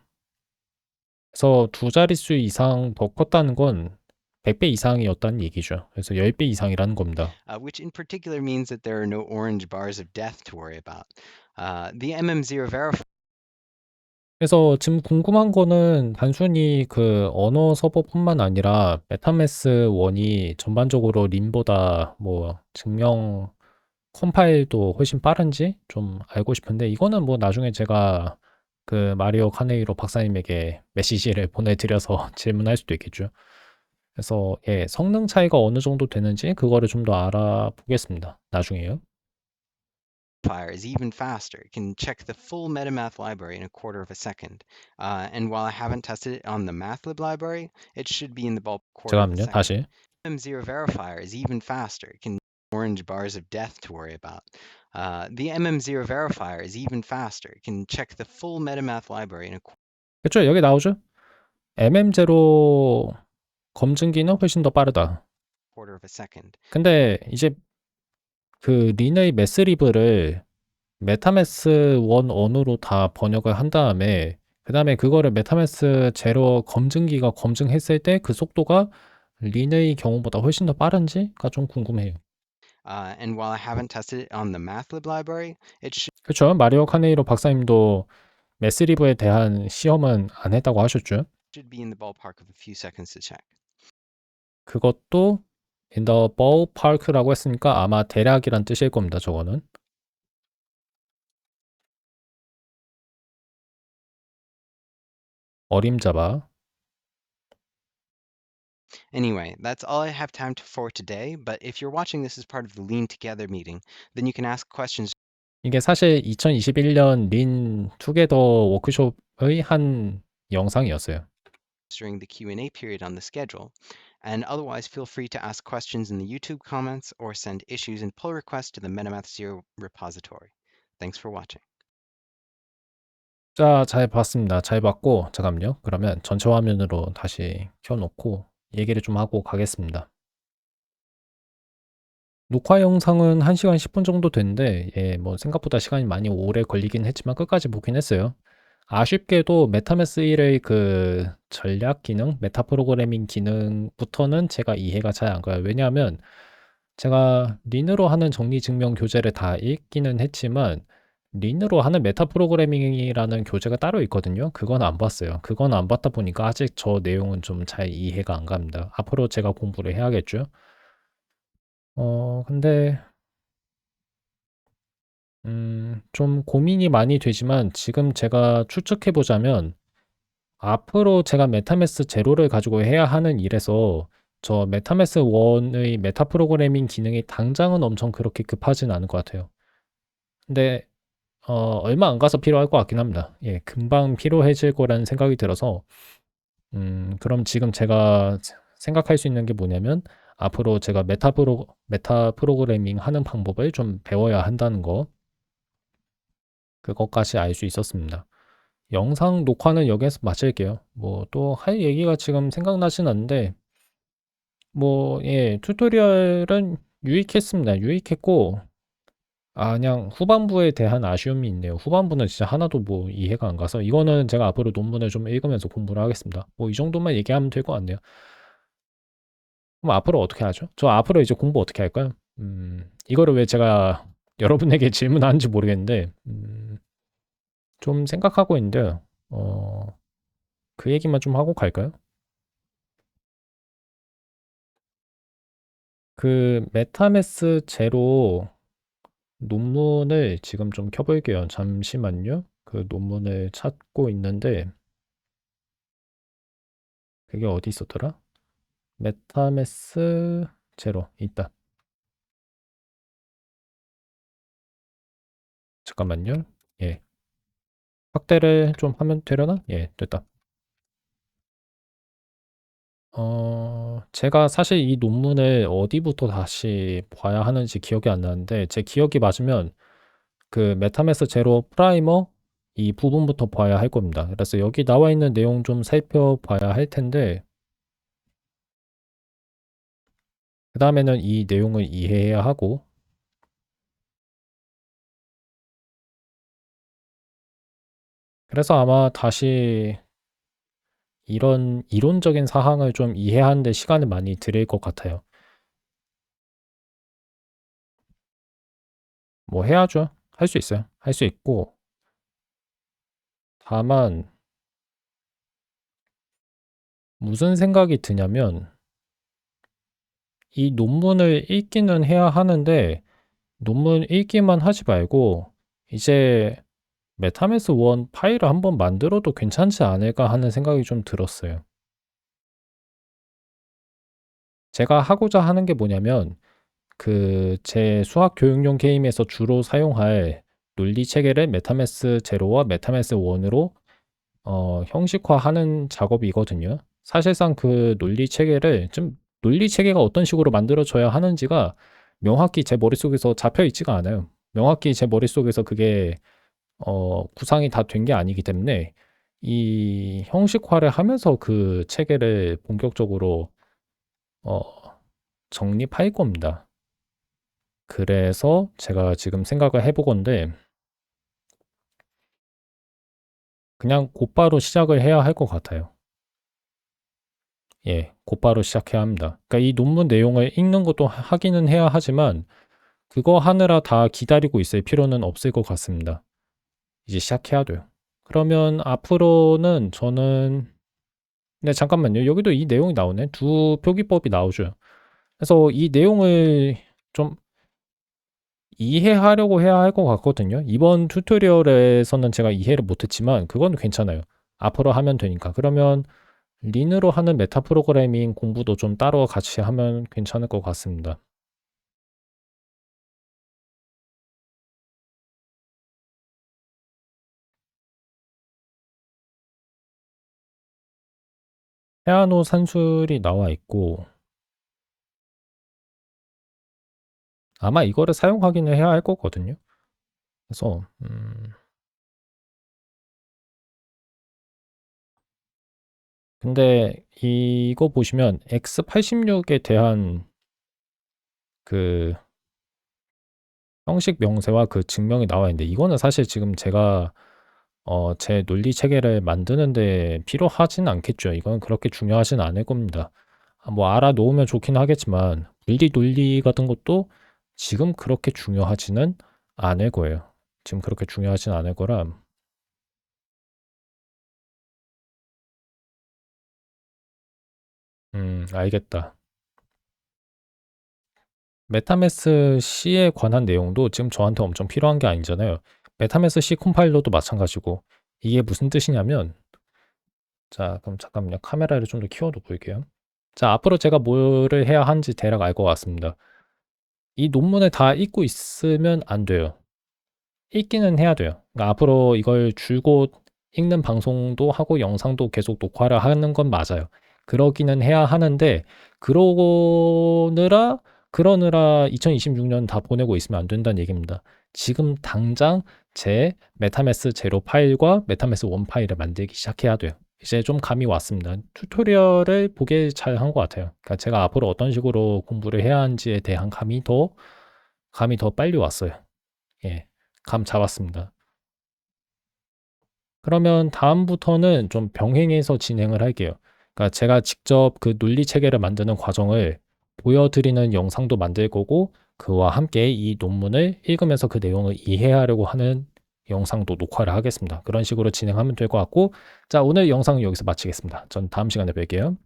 그래서 두 자릿수 이상 더 컸다는 건 100배 이상이었다는 얘기죠. 그래서 10배 이상이라는 겁니다. Which in particular means that there are no orange bars of death to worry about. The MM0 verifier 그래서 지금 궁금한 거는 단순히 그 언어 서버뿐만 아니라 메타메스 1이 전반적으로 림보다 뭐 증명 컴파일도 훨씬 빠른지 좀 알고 싶은데 이거는 뭐 나중에 제가 그 마리오 카네이로 박사님에게 메시지를 보내드려서 질문할 수도 있겠죠. 그래서 예, 성능 차이가 어느 정도 되는지 그거를 좀 더 알아보겠습니다. 나중에요. is even faster. It can check the full MetaMath library in a quarter of a second. And while I haven't tested it on the MathLib library, it should be in the ballpark quarter of a 잠깐만요. second. 다시. MM0 verifier is even faster. It can orange bars of death to worry about. The MM0 verifier is even faster. It can check the full MetaMath library in a 그렇죠. 여기 나오죠. MM0 검증기는 훨씬 더 빠르다. quarter of a second. 근데 이제 그 린의 매스리브를 메타메스 1 언어로 다 번역을 한 다음에 그 다음에 그거를 메타메스 제로 검증기가 검증했을 때 그 속도가 린의 경우보다 훨씬 더 빠른지가 좀 궁금해요. And while I haven't tested it on the MathLib library, it 그렇죠. 마리오 카네이로 박사님도 매스리브에 대한 시험은 안 했다고 하셨죠. should be in the ballpark of a few seconds to check. 그것도 in the ballpark라고 했으니까 아마 대략이란 뜻일 겁니다. 저거는. 어림잡아. Anyway, that's all I have time for today, but if you're watching this as part of the Lean Together meeting, then you can ask questions 이게 사실 2021년 린 투게더 워크숍의 한 영상이었어요. during the Q&A period on the schedule. And otherwise, feel free to ask questions in the YouTube comments or send issues and pull requests to the MetaMath Zero repository. Thanks for watching. 자, 잘 봤습니다. 잘 봤고, 잠깐만요. 그러면 전체 화면으로 다시 켜놓고 얘기를 좀 하고 가겠습니다. 녹화 영상은 1시간 10분 정도 됐는데, 예, 뭐 생각보다 시간이 많이 오래 걸리긴 했지만 끝까지 보긴 했어요. 아쉽게도 메타매스 1의 그 전략 기능, 메타 프로그래밍 기능부터는 제가 이해가 잘 안 가요. 왜냐하면 제가 린으로 하는 정리증명 교재를 다 읽기는 했지만 린으로 하는 메타 프로그래밍이라는 교재가 따로 있거든요. 그건 안 봤어요. 그건 안 봤다 보니까 아직 저 내용은 좀 잘 이해가 안 갑니다. 앞으로 제가 공부를 해야겠죠. 근데 좀 고민이 많이 되지만 지금 제가 추측해 보자면 앞으로 제가 메타매스 제로를 가지고 해야 하는 일에서 저 메타매스 1의 메타 프로그래밍 기능이 당장은 엄청 그렇게 급하진 않을 것 같아요. 근데 얼마 안 가서 필요할 것 같긴 합니다. 예, 금방 필요해질 거라는 생각이 들어서 그럼 지금 제가 생각할 수 있는 게 뭐냐면 앞으로 제가 메타 프로그래밍 하는 방법을 좀 배워야 한다는 거, 그것까지 알 수 있었습니다. 영상 녹화는 여기에서 마칠게요. 뭐 또 할 얘기가 지금 생각나진 않는데 뭐 예, 튜토리얼은 유익했습니다. 유익했고 그냥 후반부에 대한 아쉬움이 있네요. 후반부는 진짜 하나도 뭐 이해가 안 가서 이거는 제가 앞으로 논문을 좀 읽으면서 공부를 하겠습니다. 뭐 이 정도만 얘기하면 될 것 같네요. 그럼 앞으로 어떻게 하죠? 저 앞으로 이제 공부 어떻게 할까요? 이거를 왜 제가 여러분에게 질문하는지 모르겠는데 좀 생각하고 있는데 그 얘기만 좀 하고 갈까요? 그 메타매스 제로 논문을 지금 좀 켜볼게요. 잠시만요. 그 논문을 찾고 있는데 그게 어디 있었더라? 메타매스 제로 있다. 잠깐만요. 예. 확대를 좀 하면 되려나? 예, 됐다. 제가 사실 이 논문을 어디부터 다시 봐야 하는지 기억이 안 나는데 제 기억이 맞으면 그 메타매스 제로 프라이머 이 부분부터 봐야 할 겁니다. 그래서 여기 나와 있는 내용 좀 살펴봐야 할 텐데 그 다음에는 이 내용을 이해해야 하고 그래서 아마 다시 이런 이론적인 사항을 좀 이해하는 데 시간을 많이 들일 것 같아요. 뭐 해야죠. 할 수 있어요. 할 수 있고 다만 무슨 생각이 드냐면 이 논문을 읽기는 해야 하는데 논문 읽기만 하지 말고 이제 메타매스 1 파일을 한번 만들어도 괜찮지 않을까 하는 생각이 좀 들었어요. 제가 하고자 하는 게 뭐냐면 그 제 수학 교육용 게임에서 주로 사용할 논리 체계를 메타매스 제로와 메타매스 1으로 형식화하는 작업이거든요. 사실상 그 논리 체계를 좀 논리 체계가 어떤 식으로 만들어져야 하는지가 명확히 제 머릿속에서 잡혀 있지가 않아요. 명확히 제 머릿속에서 그게 구상이 다 된 게 아니기 때문에 이 형식화를 하면서 그 체계를 본격적으로 어, 정립할 겁니다. 그래서 제가 지금 생각을 해보건데 그냥 곧바로 시작을 해야 할 것 같아요. 예, 곧바로 시작해야 합니다. 그러니까 이 논문 내용을 읽는 것도 하기는 해야 하지만 그거 하느라 다 기다리고 있을 필요는 없을 것 같습니다. 이제 시작해야 돼요. 그러면 앞으로는 저는 네, 잠깐만요. 여기도 이 내용이 나오네. 두 표기법이 나오죠. 그래서 이 내용을 좀 이해하려고 해야 할 것 같거든요. 이번 튜토리얼에서는 제가 이해를 못했지만 그건 괜찮아요. 앞으로 하면 되니까. 그러면 린으로 하는 메타 프로그래밍 공부도 좀 따로 같이 하면 괜찮을 것 같습니다. 피아노 산술이 나와 있고 아마 이거를 사용하기는 해야 할 거거든요. 그래서 근데 이거 보시면 X86에 대한 그 형식 명세와 그 증명이 나와 있는데 이거는 사실 지금 제가 제 논리 체계를 만드는데 필요하진 않겠죠. 이건 그렇게 중요하진 않을 겁니다. 뭐 알아놓으면 좋긴 하겠지만 분리 논리 같은 것도 지금 그렇게 중요하지는 않을 거예요. 지금 그렇게 중요하진 않을 거라. 알겠다. 메타매스 C에 관한 내용도 지금 저한테 엄청 필요한 게 아니잖아요. 메타매스 C 컴파일러도 마찬가지고 이게 무슨 뜻이냐면 자, 그럼 잠깐만요. 카메라를 좀 더 키워도 보일게요. 자, 앞으로 제가 뭐를 해야 하는지 대략 알 것 같습니다. 이 논문을 다 읽고 있으면 안 돼요. 읽기는 해야 돼요. 그러니까 앞으로 이걸 줄곧 읽는 방송도 하고 영상도 계속 녹화를 하는 건 맞아요. 그러기는 해야 하는데 그러느라 2026년 다 보내고 있으면 안 된다는 얘기입니다. 지금 당장 제 메타매스 제로 파일과 메타매스 원 파일을 만들기 시작해야 돼요. 이제 좀 감이 왔습니다. 튜토리얼을 보길 잘 한 것 같아요. 그러니까 제가 앞으로 어떤 식으로 공부를 해야 하는지에 대한 감이 더 빨리 왔어요. 예. 감 잡았습니다. 그러면 다음부터는 좀 병행해서 진행을 할게요. 그러니까 제가 직접 그 논리 체계를 만드는 과정을 보여드리는 영상도 만들 거고, 그와 함께 이 논문을 읽으면서 그 내용을 이해하려고 하는 영상도 녹화를 하겠습니다. 그런 식으로 진행하면 될 것 같고, 자, 오늘 영상은 여기서 마치겠습니다. 전 다음 시간에 뵐게요.